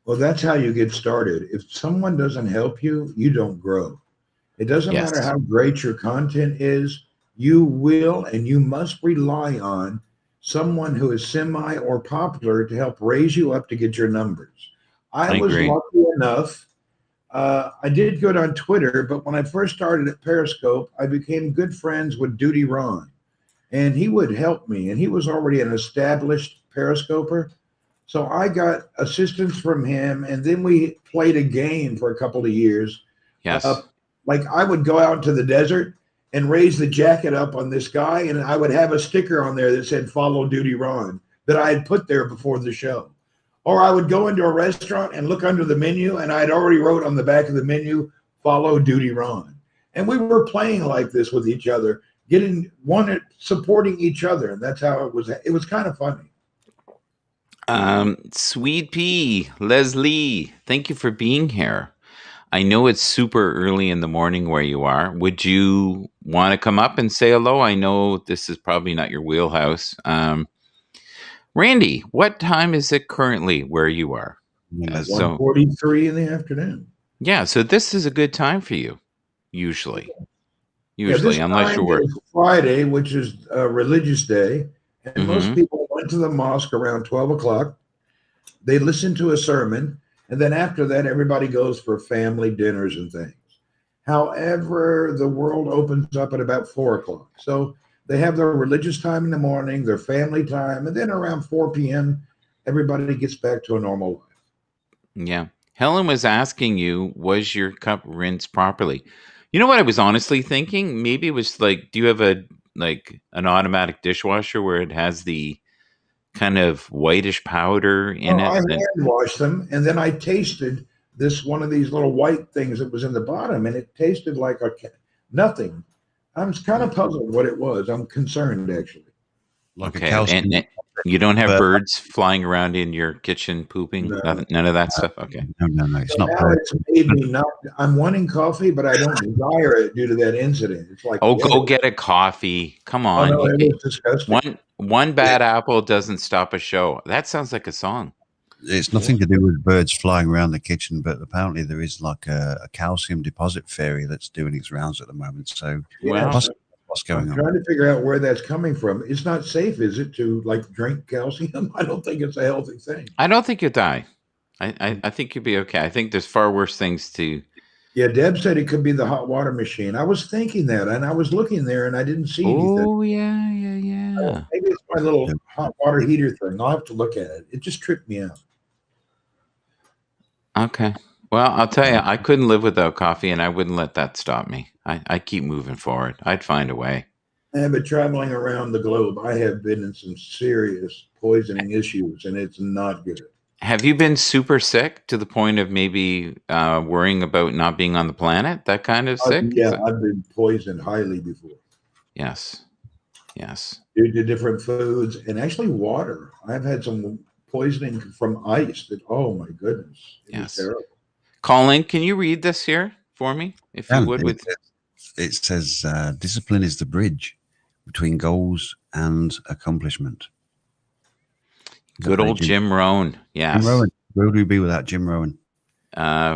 Well, that's how you get started. If someone doesn't help you, you don't grow. It doesn't matter how great your content is, you will and you must rely on someone who is semi or popular to help raise you up to get your numbers. I was agree. lucky enough. I did good on Twitter, but when I first started at Periscope, I became good friends with Duty Ron, and he would help me. And he was already an established Periscoper. So I got assistance from him, and then we played a game for a couple of years. Yes. Like I would go out into the desert and raise the jacket up on this guy, and I would have a sticker on there that said "Follow Duty Ron" that I had put there before the show. Or I would go into a restaurant and look under the menu, and I'd already wrote on the back of the menu, "Follow Duty Ron." And we were playing like this with each other, supporting each other, and that's how it was. It was kind of funny. Sweet Pea, Leslie, thank you for being here. I know it's super early in the morning where you are. Would you want to come up and say hello? I know this is probably not your wheelhouse. Randy, what time is it currently where you are? 1:43 in the afternoon. Yeah, so this is a good time for you, usually. Unless you're working. Friday, which is a religious day, and most people went to the mosque around 12 o'clock. They listen to a sermon, and then after that, everybody goes for family dinners and things. However, the world opens up at about 4 o'clock. So they have their religious time in the morning, their family time, and then around 4 p.m., everybody gets back to a normal life. Yeah. Helen was asking you, was your cup rinsed properly? You know what I was honestly thinking? Maybe it was like, do you have an automatic dishwasher where it has the kind of whitish powder in it? I hand washed them, and then I tasted one of these little white things that was in the bottom, and it tasted like nothing. I'm kind of puzzled what it was. I'm concerned, actually. Like okay, and you don't have birds flying around in your kitchen pooping? No, none of that stuff? Okay. No. It's so not it's made me I'm wanting coffee, but I don't desire it due to that incident. It's like, go get a coffee. Come on. Oh, no, it was disgusting. One bad apple doesn't stop a show. That sounds like a song. It's nothing to do with birds flying around the kitchen, but apparently there is like a calcium deposit fairy that's doing its rounds at the moment. So what's going on? I'm trying to figure out where that's coming from. It's not safe, is it, to drink calcium? I don't think it's a healthy thing. I don't think you'll die. I think you'll be okay. I think there's far worse things to. Yeah, Deb said it could be the hot water machine. I was thinking that, and I was looking there, and I didn't see anything. Oh, yeah. Maybe it's my little hot water heater thing. I'll have to look at it. It just tripped me out. Okay. Well, I'll tell you, I couldn't live without coffee, and I wouldn't let that stop me. I keep moving forward. I'd find a way. But traveling around the globe, I have been in some serious poisoning issues, and it's not good. Have you been super sick to the point of maybe worrying about not being on the planet? That kind of sick? I've been poisoned highly before. Yes. Due to different foods and actually water. I've had some poisoning from ice that, oh my goodness. It was terrible. Colin, can you read this here for me? If you would. It says, discipline is the bridge between goals and accomplishment. Good old Jim Rohn. Yes. Jim Rohn. Where would we be without Jim Rohn?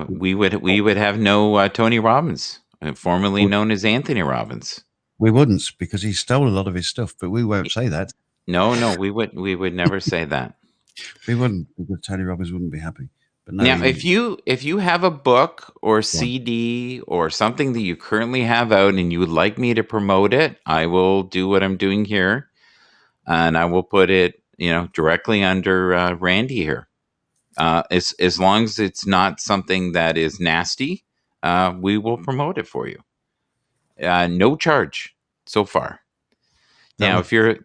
We would have no Tony Robbins, formerly known as Anthony Robbins. We wouldn't, because he stole a lot of his stuff, but we won't say that. No, we would never say that. We wouldn't, because Tony Robbins wouldn't be happy. But no, Now, if you have a book or CD or something that you currently have out and you would like me to promote it, I will do what I'm doing here, and I will put it, directly under Randy here. As long as it's not something that is nasty, we will promote it for you. No charge so far. Now, if you're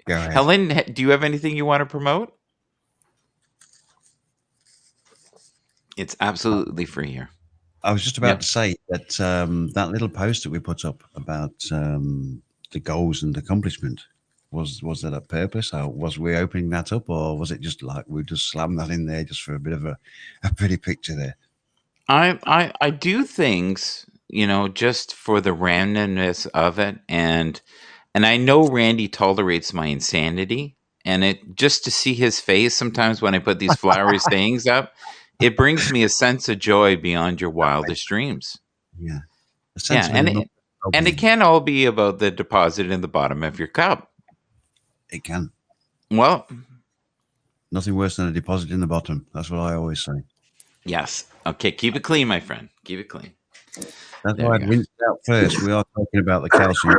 go ahead. Helen, do you have anything you want to promote? It's absolutely free here. I was just about Yep. to say that that little post that we put up about the goals and accomplishment, was that a purpose? Or was we opening that up, or was it just like we just slammed that in there just for a bit of a pretty picture there? I do things, just for the randomness of it, and I know Randy tolerates my insanity, and it just to see his face sometimes when I put these flowery sayings up, it brings me a sense of joy beyond your wildest dreams. Yeah, a Yeah, sense and of it can't all be about the deposit in the bottom of your cup. it can. Well, Nothing worse than a deposit in the bottom. That's what I always say. yes. Okay, keep it clean, my friend. Keep it clean. That's There why we I'd go. rinsed it out first. We are talking about the calcium.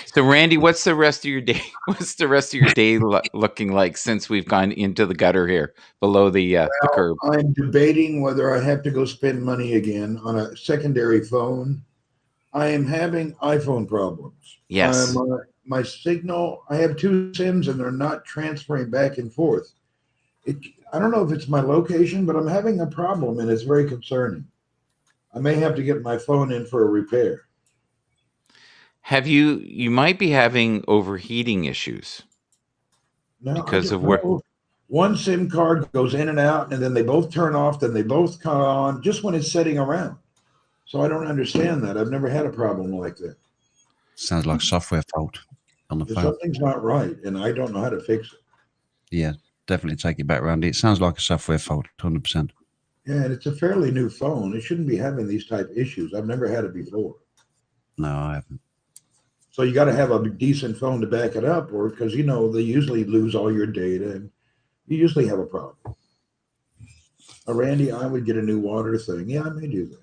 So, Randy, what's the rest of your day? What's the rest of your day looking like since we've gone into the gutter here below the curb? I'm debating whether I have to go spend money again on a secondary phone. I am having iPhone problems. Yes. My signal, I have two SIMs and they're not transferring back and forth. I don't know if it's my location, but I'm having a problem and it's very concerning. I may have to get my phone in for a repair. You might be having overheating issues No, I because of don't where. know. One SIM card goes in and out, and then they both turn off, then they both come on just when it's sitting around. So I don't understand that. I've never had a problem like that. Sounds like a software fault on the phone. Something's not right, and I don't know how to fix it. Yeah, definitely take it back, Randy. It sounds like a software fault, 100%. Yeah, and it's a fairly new phone. It shouldn't be having these type issues. I've never had it before. No, I haven't. So you got to have a decent phone to back it up, or because they usually lose all your data, and you usually have a problem. Randy, I would get a new water thing. Yeah, I may do that.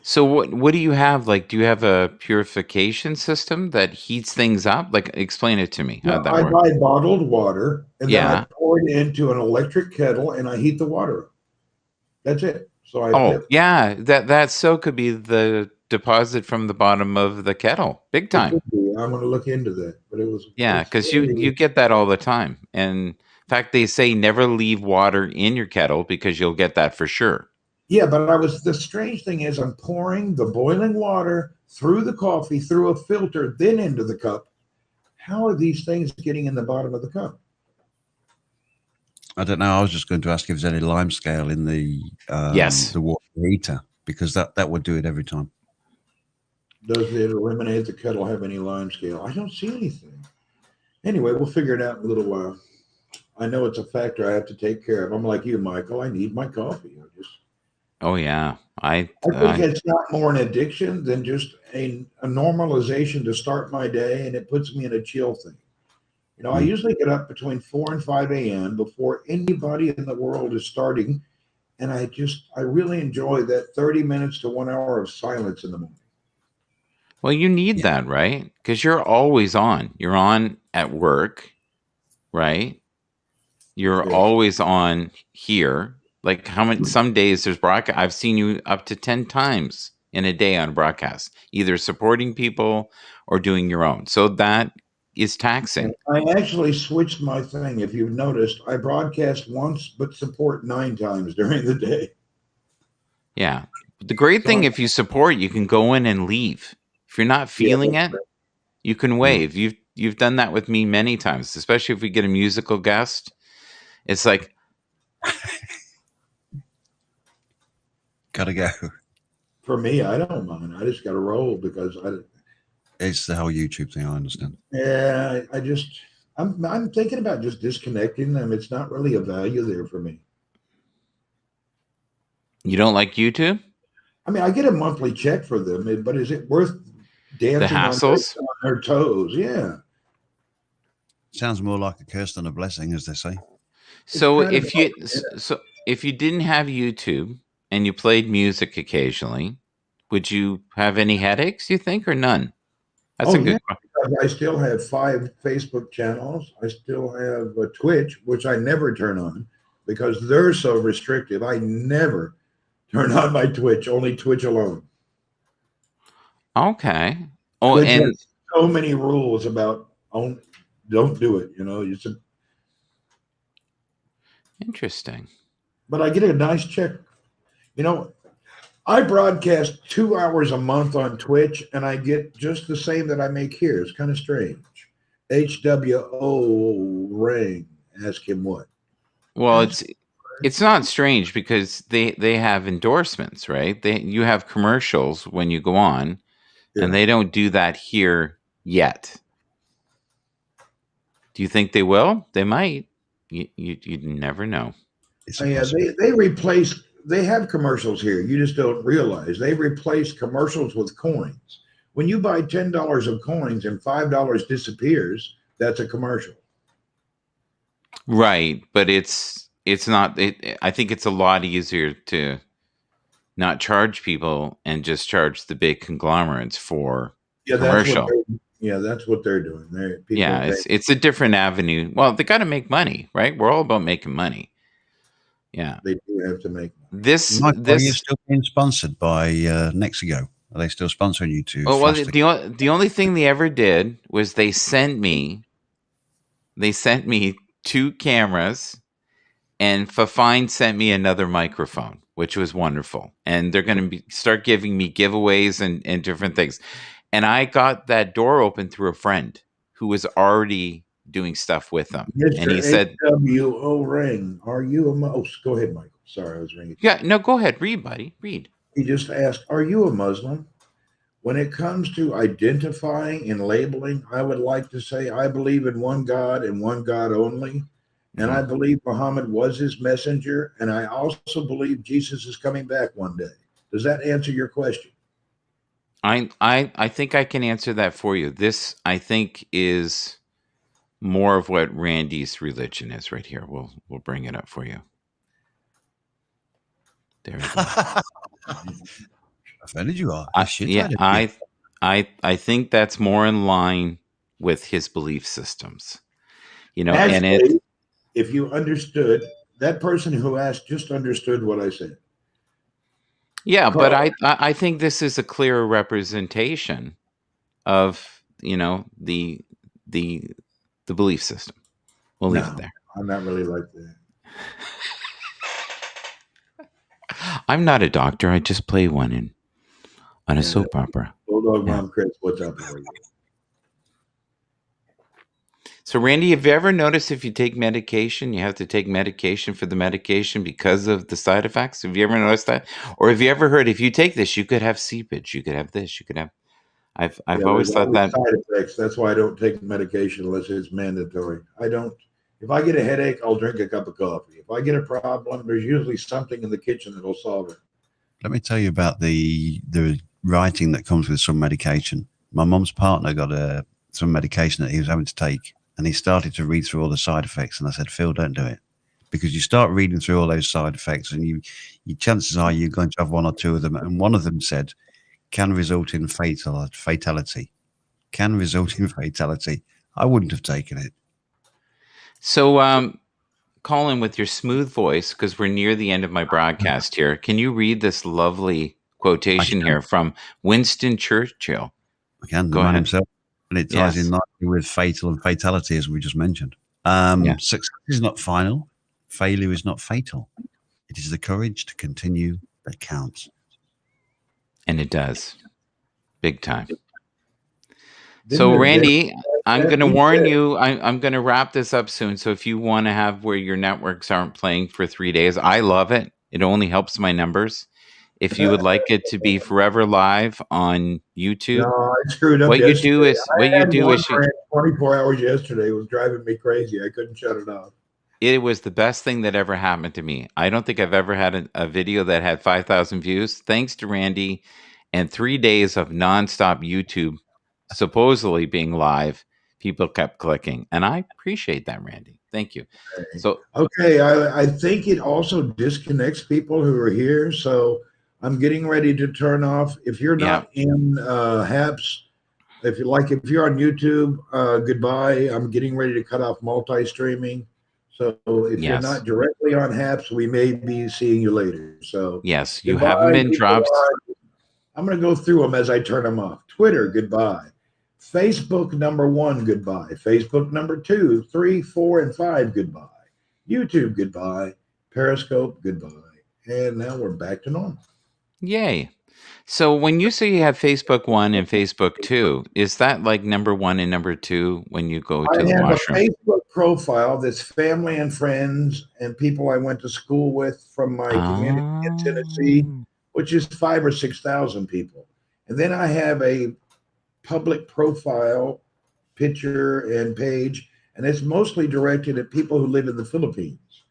So what do you have? Like, do you have a purification system that heats things up? Like, explain it to me. How'd that I work? buy bottled water, and then Yeah. I pour it into an electric kettle, and I heat the water up. That's it. So Oh, yeah. That so could be the deposit from the bottom of the kettle. Big time. I'm going to look into that. But it was Because you get that all the time. And in fact, they say never leave water in your kettle because you'll get that for sure. Yeah, but the strange thing is I'm pouring the boiling water through the coffee, through a filter, then into the cup. How are these things getting in the bottom of the cup? I don't know. I was just going to ask if there's any lime scale in the Yes. the water heater, because that would do it every time. Does it eliminate the kettle have any lime scale? I don't see anything. Anyway, we'll figure it out in a little while. I know it's a factor I have to take care of. I'm like you, Michael. I need my coffee. Oh, yeah. I think it's not more an addiction than just a normalization to start my day, and it puts me in a chill thing. I usually get up between 4 and 5 a.m. before anybody in the world is starting, and I really enjoy that 30 minutes to 1 hour of silence in the morning. Well, you need that, right? Because you're always on. You're on at work, right? You're always on here. Like some days there's broadcast. I've seen you up to 10 times in a day on broadcast, either supporting people or doing your own. So that is taxing. And I actually switched my thing. If you've noticed, I broadcast once, but support 9 times during the day. Yeah. The great thing, if you support, you can go in and leave. If you're not feeling it, you can wave. You've done that with me many times, especially if we get a musical guest. It's like, gotta go. For me, I don't mind. I just got to roll because It's the whole YouTube thing. I understand. Yeah, I'm thinking about just disconnecting them. It's not really a value there for me. you don't like YouTube? I mean, I get a monthly check for them, but is it worth dancing hassles. on their toes. Yeah. Sounds more like a curse than a blessing, as they say. So kind of if you yeah. so if you didn't have YouTube and you played music occasionally, would you have any headaches, you think, or none? That's a Oh, yeah. good question. Because I still have 5 Facebook channels. I still have a Twitch, which I never turn on because they're so restrictive. I never turn on my Twitch, only Twitch alone. Okay. Oh, Twitch and has so many rules about don't do it. interesting. But I get a nice check. I broadcast 2 hours a month on Twitch, and I get just the same that I make here. It's kind of strange. HWO ring. Ask him what. Well, it's not strange because they have endorsements, right? You have commercials when you go on, and they don't do that here yet. Do you think they will? They might. You never know. Yeah, they have commercials here. You just don't realize they replace commercials with coins. When you buy $10 of coins and $5 disappears, that's a commercial. Right, but it's not. I think it's a lot easier to not charge people and just charge the big conglomerates for commercial. That's what they're doing. It's a different avenue. Well, they got to make money, right? We're all about making money. Yeah, they do have to make money. Are you still being sponsored by Nexigo? Are they still sponsoring you to? Well, the only thing they ever did was they sent me 2 cameras, and Fafine sent me another microphone, which was wonderful. And they're going to start giving me giveaways and different things. And I got that door open through a friend who was already doing stuff with them. Mr. And he said, HWO ring, are you a Muslim? Go ahead, Michael. Sorry, I was ringing. Yeah, no, go ahead. Read, buddy. Read. He just asked, are you a Muslim? When it comes to identifying and labeling, I would like to say I believe in one God and one God only. And I believe Muhammad was his messenger. And I also believe Jesus is coming back one day. Does that answer your question? I think I can answer that for you. This, I think, is more of what Randy's religion is right here. We'll bring it up for you. There we go. Offended you are. I think that's more in line with his belief systems. Actually, if you understood, that person who asked just understood what I said. Yeah, but I think this is a clearer representation of the belief system. We'll leave it there. I'm not really like that. I'm not a doctor. I just play one on a soap opera. Bulldog Mom Chris, what's up? So, Randy, have you ever noticed if you take medication, you have to take medication for the medication because of the side effects? Have you ever noticed that? Or have you ever heard if you take this, you could have seepage, you could have this, you could have... I've always thought that... Side effects. That's why I don't take medication unless it's mandatory. If I get a headache, I'll drink a cup of coffee. If I get a problem, there's usually something in the kitchen that'll solve it. Let me tell you about the writing that comes with some medication. My mom's partner got some medication that he was having to take, and he started to read through all the side effects. And I said, Phil, don't do it, because you start reading through all those side effects, and you chances are you're going to have 1 or 2 of them. And one of them said, can result in fatality. Can result in fatality. I wouldn't have taken it. So, Colin, with your smooth voice, because we're near the end of my broadcast here, can you read this lovely quotation here from Winston Churchill? I can. The man himself. And it ties in nicely with fatal and fatality, as we just mentioned. Success is not final. Failure is not fatal. It is the courage to continue that counts. And it does. Big time. So, Randy, I'm going to warn you, I'm going to wrap this up soon. So if you want to have where your networks aren't playing for 3 days, I love it. It only helps my numbers. If you would like it to be forever live on YouTube, no, I screwed up. What you do is 24 hours yesterday. It was driving me crazy. I couldn't shut it off. It was the best thing that ever happened to me. I don't think I've ever had a video that had 5,000 views. Thanks to Randy and 3 days of nonstop YouTube supposedly being live, people kept clicking. And I appreciate that, Randy. Thank you. So Okay, I think it also disconnects people who are here. So I'm getting ready to turn off. If you're yeah, not in Happs, if you're on YouTube, goodbye. I'm getting ready to cut off multi-streaming. So if you're yes. not directly on Happs, we may be seeing you later. So Yes, you haven't goodbye, been people. dropped. I'm going to go through them as I turn them off. Twitter, goodbye. Facebook #1, goodbye. Facebook #2, 3, 4, and 5, goodbye. YouTube, goodbye. Periscope, goodbye. And now we're back to normal. Yay. So when you say you have Facebook 1 and Facebook 2, is that like number 1 and number 2 when you go to I the have a washroom? Facebook profile that's family and friends and people I went to school with from my community in Tennessee, Oh. which is 5 or 6,000 people. And then I have a public profile picture and page, and it's mostly directed at people who live in the Philippines.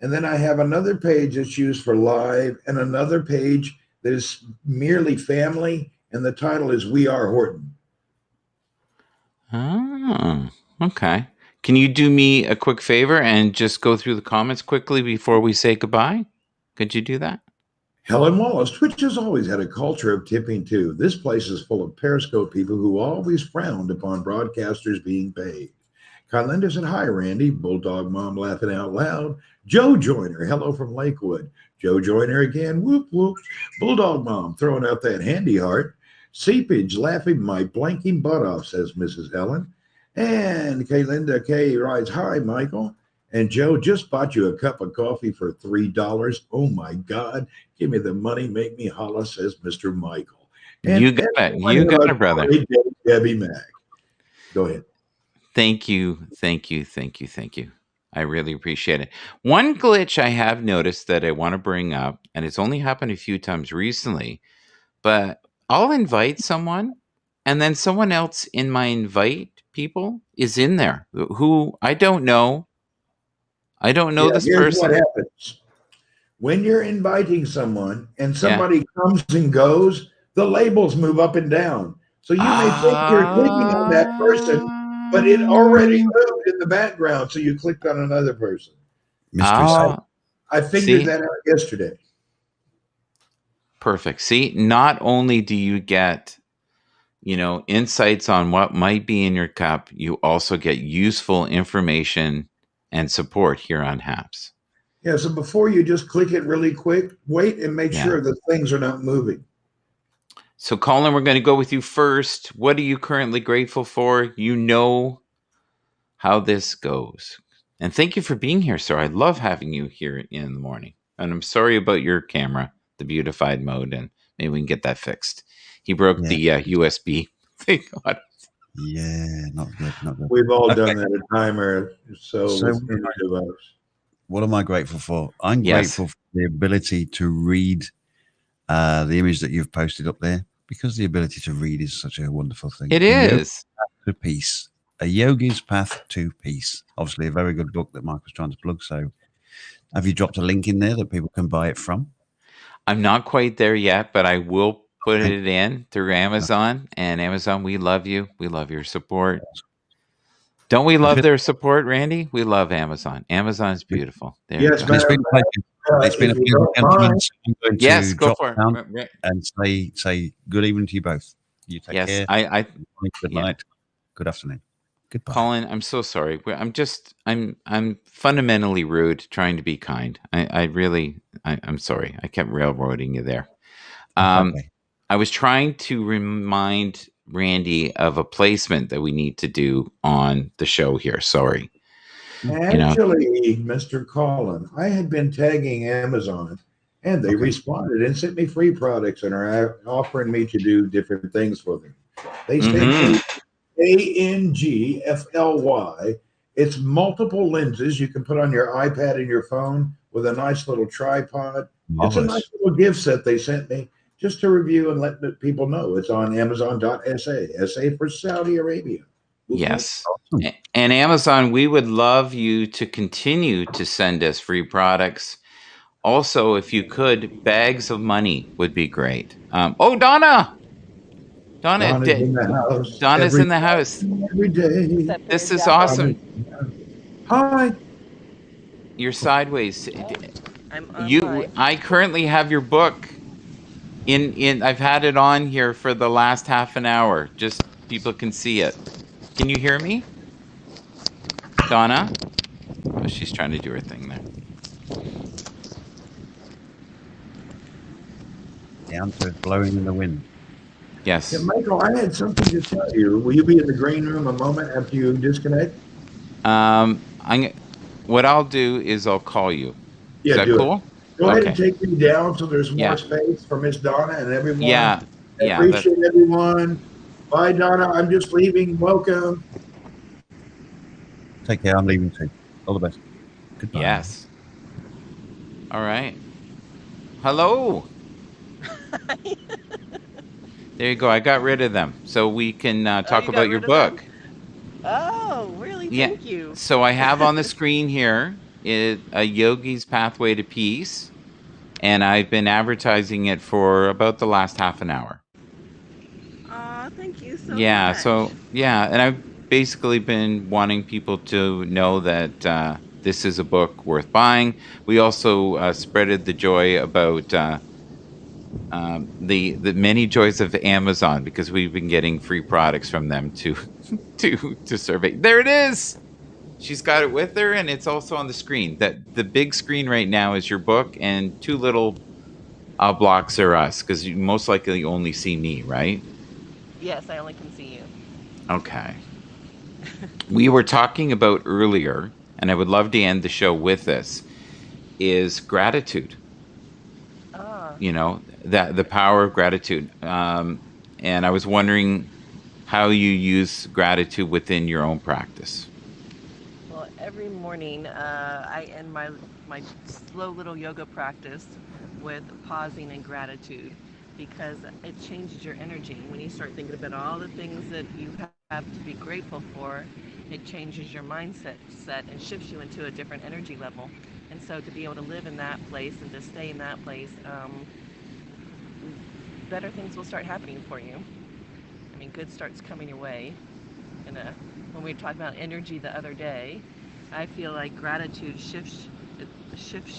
And then I have another page that's used for live, and another page that is merely family, and the title is We Are Horton. Oh, okay. Can you do me a quick favor and just go through the comments quickly before we say goodbye? Could you do that? Helen Wallace, Twitch has always had a culture of tipping too. This place is full of Periscope people who always frowned upon broadcasters being paid. Kylinda said, hi, Randy. Bulldog Mom laughing out loud. Joe Joyner, hello from Lakewood. Joe Joyner again, whoop, whoop. Bulldog Mom throwing out that handy heart. Seepage laughing my blanking butt off, says Mrs. Helen. And Kylinda K writes, hi, Michael. And Joe just bought you a cup of coffee for $3. Oh my God. Give me the money, make me holla, says Mr. Michael. And You got it. You got it, brother. Debbie Mack. Go ahead. Thank you. Thank you. Thank you. Thank you. I really appreciate it. One glitch I have noticed that I want to bring up, and it's only happened a few times recently, but I'll invite someone and then someone else in my invite people is in there who I don't know. I don't know this Here's what person. happens. When you're inviting someone and Yeah. somebody comes and goes, the labels move up and down. So you may think you're clicking on that person, but it already moved in the background. So you clicked on another person. Mystery set. I figured See? that out yesterday. Perfect. See, not only do you get, insights on what might be in your cup, you also get useful information and support here on Happs. Yeah, so before you just click it really quick, wait and make Yeah. sure the things are not moving. So, Colin, we're going to go with you first. What are you currently grateful for? You know how this goes. And thank you for being here, sir. I love having you here in the morning. And I'm sorry about your camera, the beautified mode, and maybe we can get that fixed. He broke the USB. Thank God. Yeah, not good, not good. We've all done that a time or so. So with any device. What am I grateful for? I'm Yes. grateful for the ability to read the image that you've posted up there, because the ability to read is such a wonderful thing. It is. To peace. A Yogi's Path to Peace. Obviously, a very good book that Mike was trying to plug. So, have you dropped a link in there that people can buy it from? I'm not quite there yet, but I will put it in through Amazon. And Amazon, we love you. We love your support. Don't we love their support, Randy? We love Amazon. Amazon is beautiful. There Yes, you go. It's been a pleasure. It's been a pleasure, gentlemen. So I'm going Yes, to go drop for down it. and say good evening to you both. You take Yes, care. Good yeah. night. Good afternoon. Goodbye. Colin, I'm so sorry. I'm fundamentally rude, trying to be kind. I'm sorry. I kept railroading you there. Okay. I was trying to remind Randy of a placement that we need to do on the show here. Sorry. Actually, Mr. Colin, I had been tagging Amazon, and they responded and sent me free products and are offering me to do different things for them. They sent me ANGFLY. It's multiple lenses you can put on your iPad and your phone with a nice little tripod. Marvelous. It's a nice little gift set they sent me just to review and let the people know. It's on Amazon.sa, SA for Saudi Arabia. Yes. And Amazon, we would love you to continue to send us free products. Also, if you could, bags of money would be great. Oh, Donna! Donna's in the house Donna's in the house. every day. Except for This your is jacket. awesome. Hi. You're sideways. I'm online. I currently have your book in. I've had it on here for the last half an hour. Just people can see it. Can you hear me, Donna? Oh, she's trying to do her thing there. The answer is blowing in the wind. Yes. Yeah, Michael, I had something to tell you. Will you be in the green room a moment after you disconnect? What I'll do is I'll call you. Yeah, Is that do cool? it. Go ahead Okay. and take me down so there's more Yeah. space for Miss Donna and everyone. Yeah. I Yeah. appreciate everyone. Bye, Donna. I'm just leaving. Welcome. Take care. I'm leaving too. All the best. Goodbye. Yes. All right. Hello. There you go. I got rid of them so we can talk you got about your rid of them? book. Oh, really? Yeah. Thank you. So I have on the screen here a Yogi's Pathway to Peace, and I've been advertising it for about the last half an hour. Aw, thank you so Yeah. much. So yeah, and I've basically been wanting people to know that this is a book worth buying. We also spreaded the joy about the many joys of Amazon because we've been getting free products from them to survey. There it is. She's got it with her, and it's also on the screen. That the big screen right now is your book, and two little blocks are us because you most likely only see me, right? Yes, I only can see you. Okay. We were talking about earlier, and I would love to end the show with this, is gratitude. Ah, You know, that the power of gratitude. And I was wondering how you use gratitude within your own practice. well, every morning I end my slow little yoga practice with pausing and gratitude because it changes your energy. When you start thinking about all the things that you have to be grateful for, it changes your mindset and shifts you into a different energy level. And so to be able to live in that place and to stay in that place, better things will start happening for you. I mean, good starts coming your way. And when we were talking about energy the other day, I feel like gratitude shifts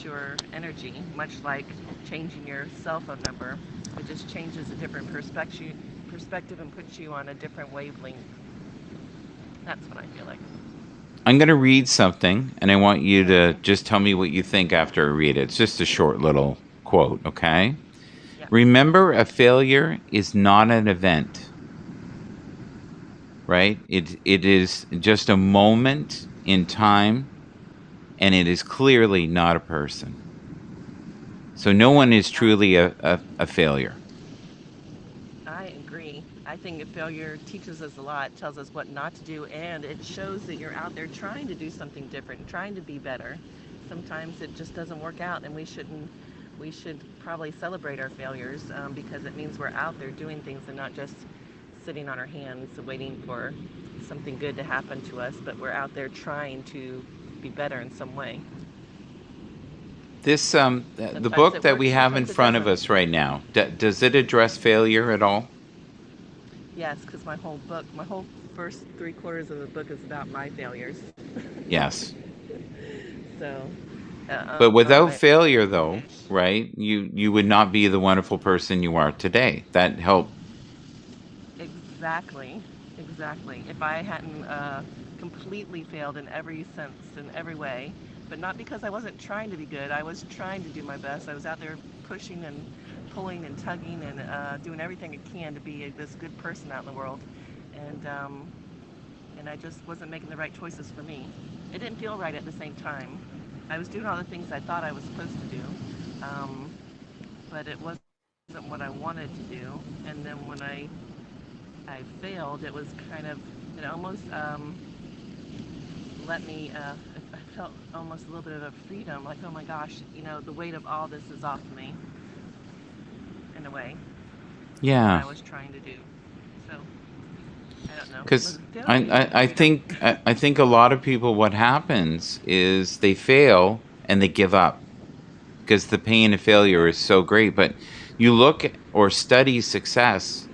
your energy, much like changing your cell phone number. It just changes a different perspective and puts you on a different wavelength. That's what I feel like. I'm going to read something, and I want you to just tell me what you think after I read it. It's just a short little quote, okay? Yeah. Remember, a failure is not an event, right? It is just a moment in time, and it is clearly not a person. So no one is truly a failure. I agree. I think failure teaches us a lot, tells us what not to do, and it shows that you're out there trying to do something different, trying to be better. Sometimes it just doesn't work out, and we should probably celebrate our failures because it means we're out there doing things and not just sitting on our hands waiting for something good to happen to us, but we're out there trying to be better in some way. This the book that we have in front of us right now, does it address failure at all? Yes, because my whole first 3/4 of the book is about my failures. Yes. So but without failure, though, right, you would not be the wonderful person you are today. That helped. Exactly. If I hadn't completely failed in every sense, in every way, but not because I wasn't trying to be good, I was trying to do my best. I was out there pushing and pulling and tugging and doing everything I can to be this good person out in the world, and I just wasn't making the right choices for me. It didn't feel right at the same time. I was doing all the things I thought I was supposed to do, but it wasn't what I wanted to do. And then when I failed, it was kind of, it almost let me, I felt almost a little bit of a freedom, like, oh my gosh, the weight of all this is off me, in a way. Yeah. What I was trying to do. So, I don't know. Because I think a lot of people, what happens is they fail and they give up. because the pain of failure is so great. But you look or study success,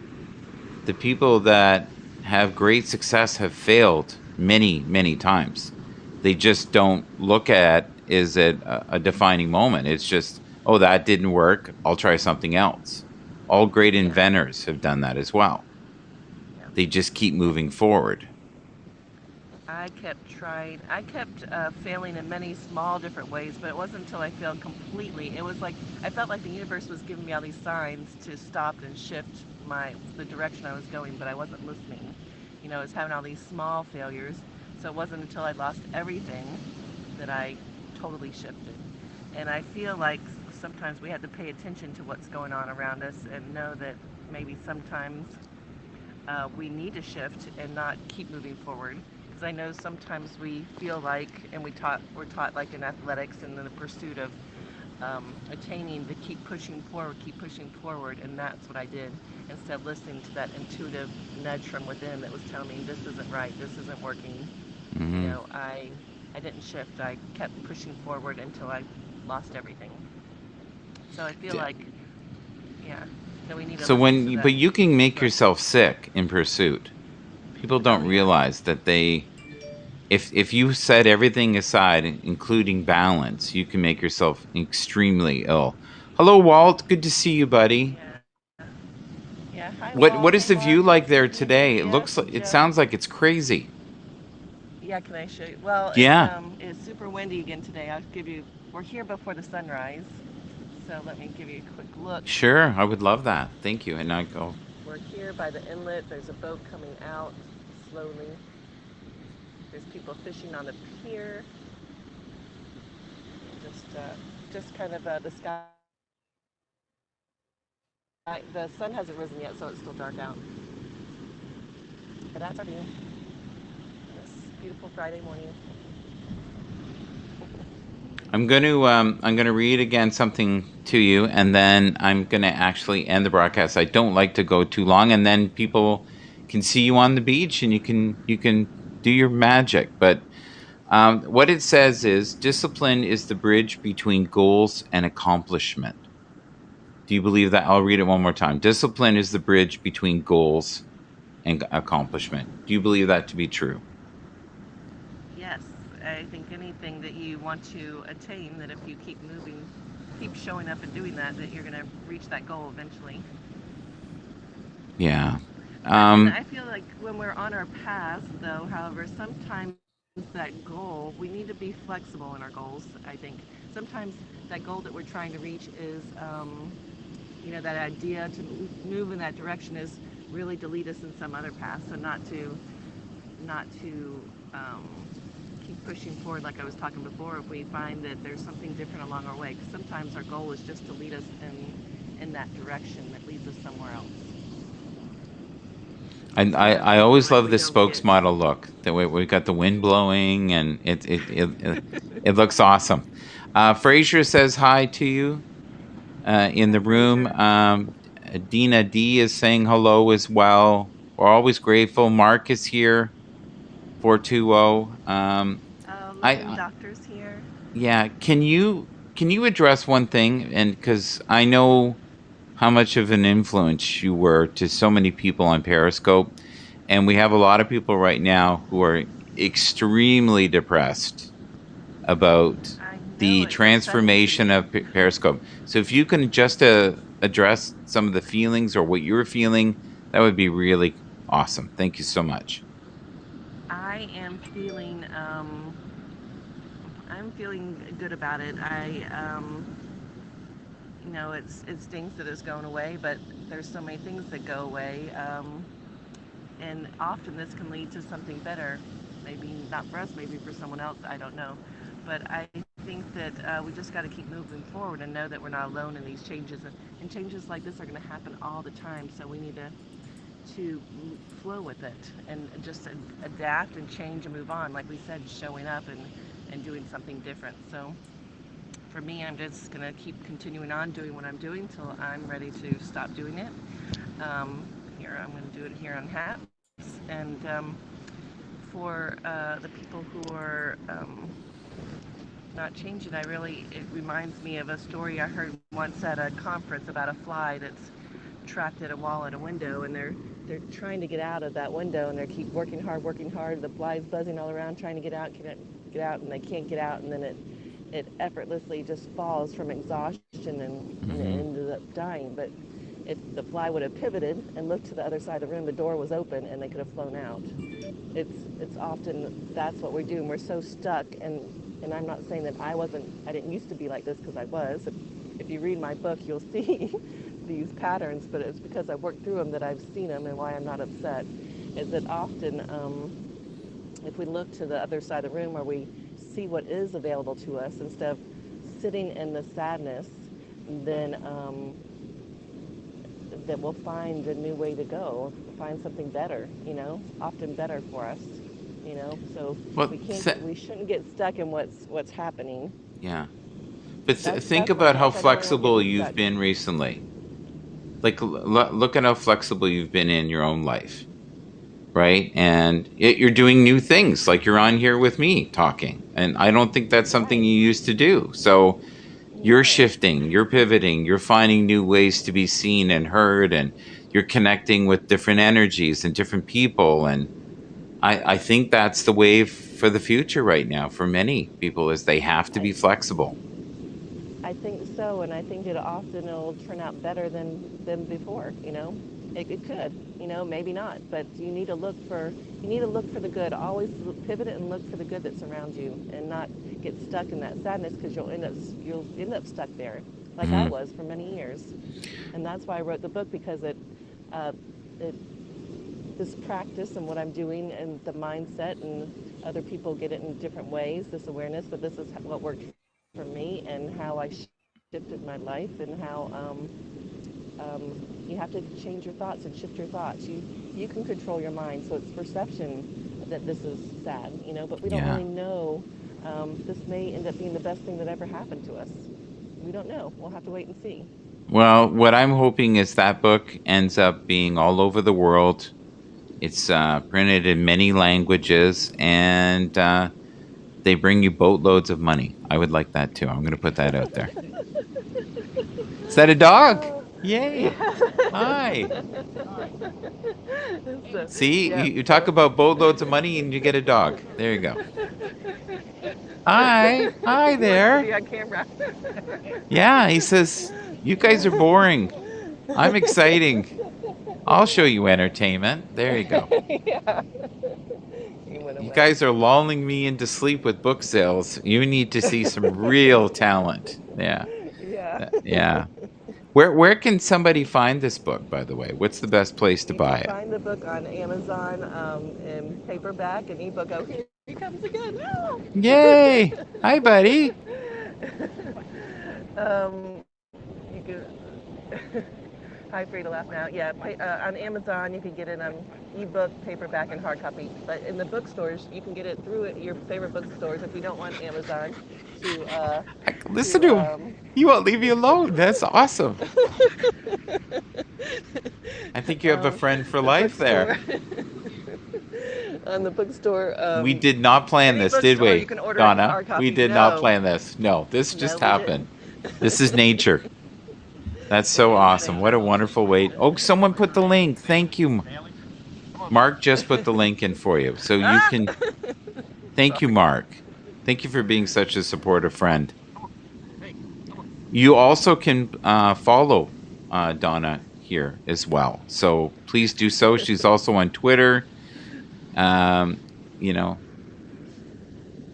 the people that have great success have failed many, many times. They just don't look at is it a defining moment. It's just, oh, that didn't work. I'll try something else. All great Yeah. inventors have done that as well. Yeah. They just keep moving forward. I kept trying. I kept failing in many small different ways, but it wasn't until I failed completely. It was like I felt like the universe was giving me all these signs to stop and shift the direction I was going, but I wasn't listening. You know, I was having all these small failures, so it wasn't until I lost everything that I totally shifted. And I feel like sometimes we have to pay attention to what's going on around us and know that maybe sometimes we need to shift and not keep moving forward. Because I know sometimes we feel like, and we're taught like in athletics and in the pursuit of attaining to keep pushing forward, and that's what I did. Instead of listening to that intuitive nudge from within that was telling me this isn't right, this isn't working. You Hmm. know, I didn't shift. I kept pushing forward until I lost everything. So I feel like, yeah, that we need to So listen to but that you can make gut. yourself sick in pursuit. People Oh don't yeah, realize that if you set everything aside, including balance, you can make yourself extremely ill. Hello, Walt. Good to see you, buddy. yeah, yeah. Hi Walt. What Hey is the Mark. view Nice like to there meet you. today? Jeff and It Joe. sounds like it's crazy. Yeah, can I show you? Well, Yeah, it's super windy again today. I'll give you. We're here before the sunrise, so let me give you a quick look. sure. I would love that. Thank you. And I go, We're here by the inlet. There's a boat coming out slowly. There's people fishing on the pier. Just kind of the sky. The sun hasn't risen yet, so it's still dark out. But that's our view. This beautiful Friday morning. I'm gonna read again something to you, and then I'm gonna actually end the broadcast. I don't like to go too long, and then people can see you on the beach, and you can do your magic. But what it says is discipline is the bridge between goals and accomplishment. Do you believe that? I'll read it one more time. Discipline is the bridge between goals and accomplishment. Do you believe that to be true? Yes, I think anything that you want to attain, that if you keep moving, keep showing up and doing that, that you're going to reach that goal eventually. Yeah. And Um, I feel like when we're on our path, though, however, sometimes that goal, we need to be flexible in our goals, I think. Sometimes that goal that we're trying to reach is, that idea to move in that direction is really to lead us in some other path. So not to keep pushing forward like I was talking before if we find that there's something different along our way. Because sometimes our goal is just to lead us in that direction that leads us somewhere else. and Sometimes I we feel always like love we the don't get. spokesmodel look. That we got the wind blowing, and it looks awesome. Frazier says hi to you in Hi, the room. Fraser. Dina D is saying hello as well. We're always grateful. Mark is here. 420. Loving I Doctor's here. Yeah. Can you address one thing? And because I know how much of an influence you were to so many people on Periscope, and we have a lot of people right now who are extremely depressed about I know the it's upsetting to transformation me. of Periscope. So if you can just address some of the feelings or what you're feeling, that would be really awesome. Thank you so much. I am feeling I'm feeling good about it. It stings that it's going away, but there's so many things that go away, and often this can lead to something better. Maybe not for us, maybe for someone else. I don't know, but I think that we just got to keep moving forward and know that we're not alone in these changes, and changes like this are going to happen all the time. So we need to flow with it and just adapt and change and move on. Like we said, showing up and doing something different. So for me, I'm just going to keep continuing on doing what I'm doing till I'm ready to stop doing it. Here, I'm going to do it here on Happs. And for the people who are not changing. It reminds me of a story I heard once at a conference about a fly that's trapped at a wall at a window, and they're trying to get out of that window, and they keep working hard. The fly's buzzing all around trying to get out, and they can't get out, and then it effortlessly just falls from exhaustion, and it ended up dying. But if the fly would have pivoted and looked to the other side of the room, the door was open, and they could have flown out. It's often that's what we do, and we're so stuck. And I'm not saying that I didn't used to be like this, because I was. If you read my book, you'll see these patterns, but it's because I've worked through them that I've seen them, and why I'm not upset is that often if we look to the other side of the room, where we see what is available to us instead of sitting in the sadness, then that we'll find a new way to go, find something better, often better for us, so Well, we shouldn't get stuck in what's happening. yeah. But That's think my about how thoughts. I don't want to flexible get you've stuck. been recently. Like, look at how flexible you've been in your own life, right? And you're doing new things. Like, you're on here with me talking, and I don't think that's something Right. you used to do. So you're No. shifting, you're pivoting, you're finding new ways to be seen and heard, and you're connecting with different energies and different people. And I think that's the wave for the future right now for many people, is they have to be flexible. I think so, and I think it'll turn out better than before. It could, maybe not, but you need to look for the good. Always pivot and look for the good that surrounds you, and not get stuck in that sadness, because you'll end up stuck there, like I was for many years. And that's why I wrote the book, because uh, it this practice and what I'm doing, and the mindset, and other people get it in different ways. This awareness, but this is what worked for me, and how I shifted my life, and how you have to change your thoughts and shift your thoughts. You can control your mind, so it's perception that this is sad, but we don't Yeah. really know. This may end up being the best thing that ever happened to us. We don't know. We'll have to wait and see. Well, what I'm hoping is that book ends up being all over the world. It's printed in many languages, and they bring you boatloads of money. I would like that too. I'm going to put that out there. Is that a dog? Yay! Hi. So, See, yeah. you talk about boatloads of money and you get a dog. There you go. Hi To there. be on camera. Yeah, he says, you guys are boring. I'm exciting. I'll show you entertainment. There you go. Yeah. He went You away. guys are lulling me into sleep with book sales. You need to see some real talent. Yeah. Yeah. Yeah. Where can somebody find this book, by the way? What's the best place to You buy can it? find the book on Amazon, in paperback and ebook. Oh, here he comes again. No. Yay! Hi, buddy. You can. Hi, free to laugh now. Yeah, on Amazon you can get it on ebook, paperback, and hard copy. But in the bookstores, you can get it through your favorite bookstores if you don't want Amazon to Listen to him. You won't leave me alone. That's awesome. I think you have a friend for the life there. bookstore. On the bookstore. We did not plan any this, did bookstore, we, you can order Donna? hard copy. We did not No. plan this. No, this No, just we happened. didn't. This is nature. That's so awesome. What a wonderful way. Oh, someone put the link. Thank you. Mark just put the link in for you. So you can. Thank you, Mark. Thank you for being such a supportive friend. You also can follow Donna here as well. So please do so. She's also on Twitter. You know,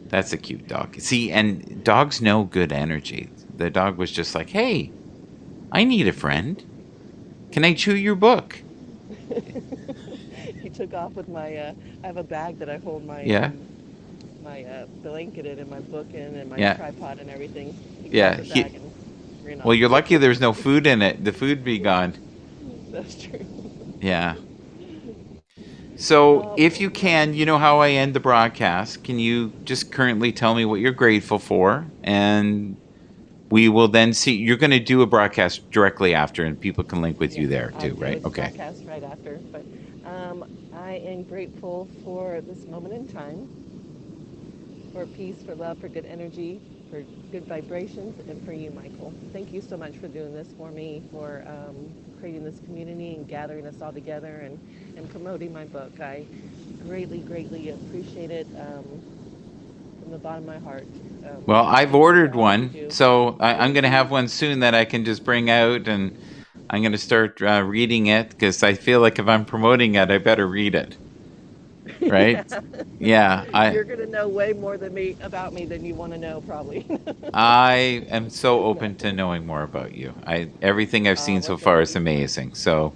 that's a cute dog. See, and dogs know good energy. The dog was just like, hey, I need a friend. Can I chew your book? He took off with my. I have a bag that I hold my Yeah. my blanket in, and my book in, and my Yeah. tripod and everything. He Yeah, grabbed the he- bag and ran Well, off. you're lucky there's no food in it. The food be gone. That's true. Yeah. So if you can, you know how I end the broadcast. Can you just currently tell me what you're grateful for? And we will then see. You're going to do a broadcast directly after, and people can link with you there I too, do right? its Okay. Podcast right after, but I am grateful for this moment in time, for peace, for love, for good energy, for good vibrations, and for you, Michael. Thank you so much for doing this for me, for creating this community and gathering us all together and promoting my book. I greatly, greatly appreciate it from the bottom of my heart. Well, I've Thank you for ordered all you one, do. so I'm Thank going to have you. one soon that I can just bring out, and I'm going to start reading it because I feel like if I'm promoting it, I better read it, right? Yeah. Yeah, You're gonna know way more than me about me than you want to know, probably. I am so No. open to knowing more about you. Everything I've seen Well, so far thank is you. amazing. So,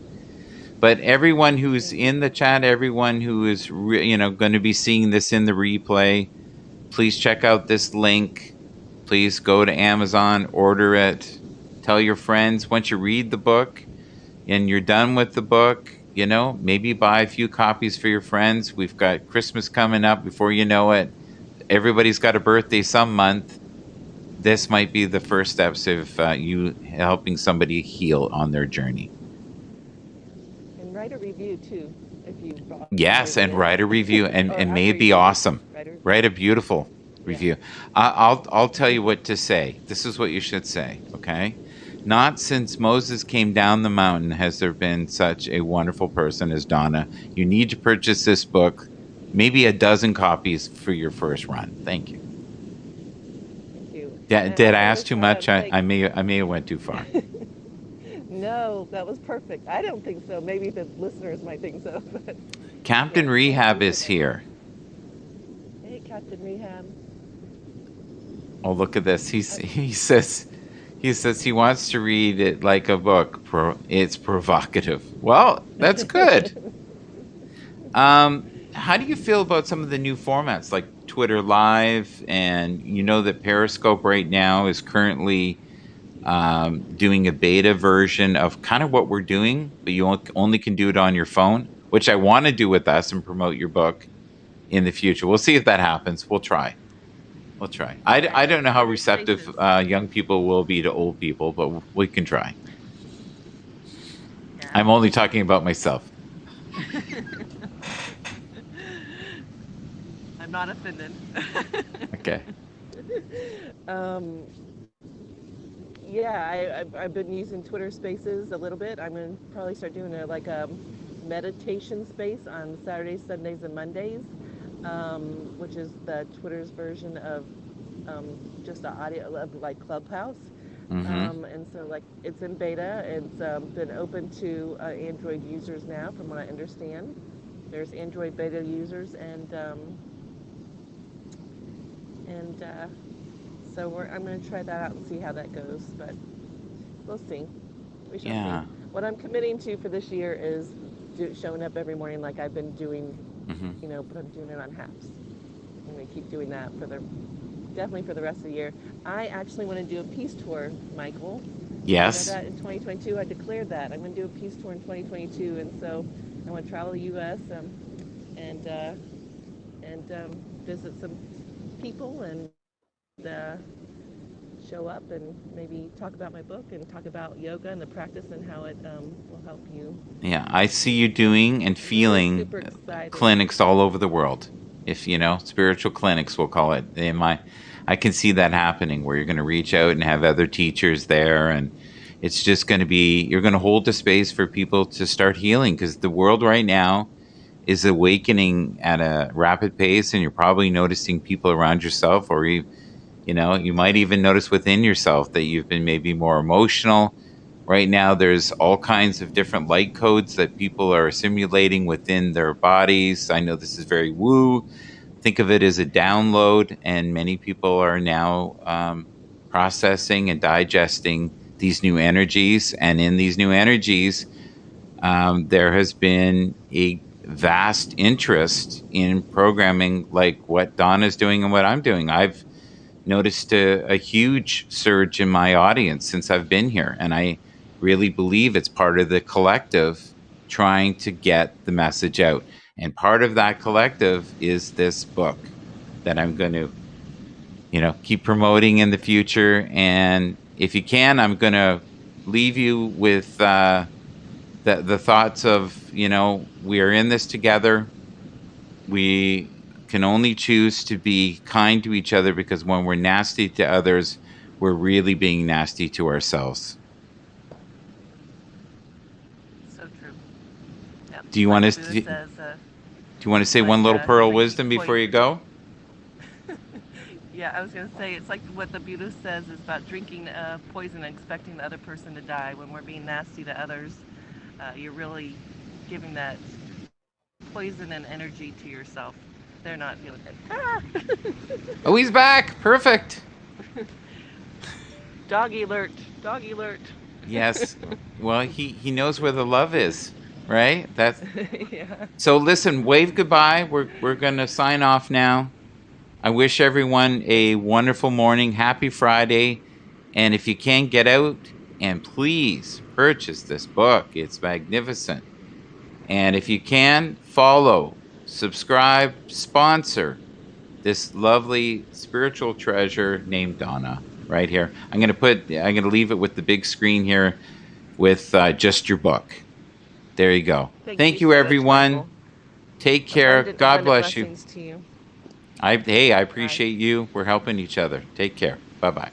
but everyone who's Thank you. in the chat, everyone who is going to be seeing this in the replay, please check out this link. Please go to Amazon, order it, tell your friends. Once you read the book and you're done with the book, maybe buy a few copies for your friends. We've got Christmas coming up before you know it. Everybody's got a birthday some month. This might be the first steps of you helping somebody heal on their journey. And write a review too, if you Yes, and enjoyed write a it, review, and, or and may after it be you read it, awesome. write a review. Write a beautiful Yeah. review. I'll tell you what to say. This is what you should say, okay? Not since Moses came down the mountain has there been such a wonderful person as Donna. You need to purchase this book, maybe a dozen copies for your first run. Thank you. Thank you. Did I Also, ask too much? I may have went too far. No, that was perfect. I don't think so. Maybe the listeners might think so. But Captain yes, Rehab thank you is for that. here. Hey, Captain Rehab. Oh, look at this. He says he wants to read it like a book. It's provocative. Well, that's good. How do you feel about some of the new formats like Twitter Live? And you know that Periscope right now is currently doing a beta version of kind of what we're doing, but you only can do it on your phone, which I want to do with us and promote your book in the future. We'll see if that happens. We'll try. We'll try. I don't know how Twitter receptive Spaces. young people will be to old people, but we can try. Yeah. I'm only talking about myself. I'm not offended. Okay. Yeah, I've been using Twitter Spaces a little bit. I'm gonna probably start doing a meditation space on Saturdays, Sundays, and Mondays, which is the Twitter's version of just the audio of like Clubhouse. Mm-hmm. And so like it's in beta. It's been open to Android users now, from what I understand. There's Android beta users, and so I'm going to try that out and see how that goes. But we'll see. We shall Yeah. see. What I'm committing to for this year is showing up every morning like I've been doing, Mm-hmm. but I'm doing it on Happs. I'm going to keep doing that definitely for the rest of the year. I actually want to do a peace tour, Michael. Yes. You know that in 2022, I declared that. I'm going to do a peace tour in 2022, and so I want to travel the U.S. And visit some people and show up and maybe talk about my book and talk about yoga and the practice and how it will help you. Yeah, I see you doing and I'm really feeling super excited. clinics all over the world. If spiritual clinics, we'll call it. I can see that happening where you're going to reach out and have other teachers there, and it's just going to be, you're going to hold the space for people to start healing, because the world right now is awakening at a rapid pace, and you're probably noticing people around yourself, or you might even notice within yourself that you've been maybe more emotional. Right now, there's all kinds of different light codes that people are simulating within their bodies. I know this is very woo. Think of it as a download, and many people are now processing and digesting these new energies. And in these new energies, there has been a vast interest in programming like what Donna's doing and what I'm doing. I've noticed a huge surge in my audience since I've been here, and I really believe it's part of the collective trying to get the message out. And part of that collective is this book that I'm going to, keep promoting in the future. And if you can, I'm going to leave you with the thoughts of, we are in this together. We can only choose to be kind to each other, because when we're nasty to others, we're really being nasty to ourselves. So true. Yep. Do you Like want the to? Buddha Do says, you want to say like, one little pearl of like wisdom before you go? yeah, I was going to say, it's like what the Buddha says is about drinking poison and expecting the other person to die. When we're being nasty to others, you're really giving that poison and energy to yourself. They're not feeling good. Ah! Oh, he's back. Perfect. Doggy alert. Doggy alert. Yes. Well, he knows where the love is, right? That's Yeah. so. Listen, wave goodbye. We're gonna sign off now. I wish everyone a wonderful morning. Happy Friday. And if you can, get out and please purchase this book. It's magnificent. And if you can, follow, subscribe, sponsor this lovely spiritual treasure named Donna right here. I'm going to leave it with the big screen here with just your book. There you go. Thank you, so much, everyone. Michael. Take care. God bless you. Blessings to you. I appreciate you. We're helping each other. Take care. Bye-bye.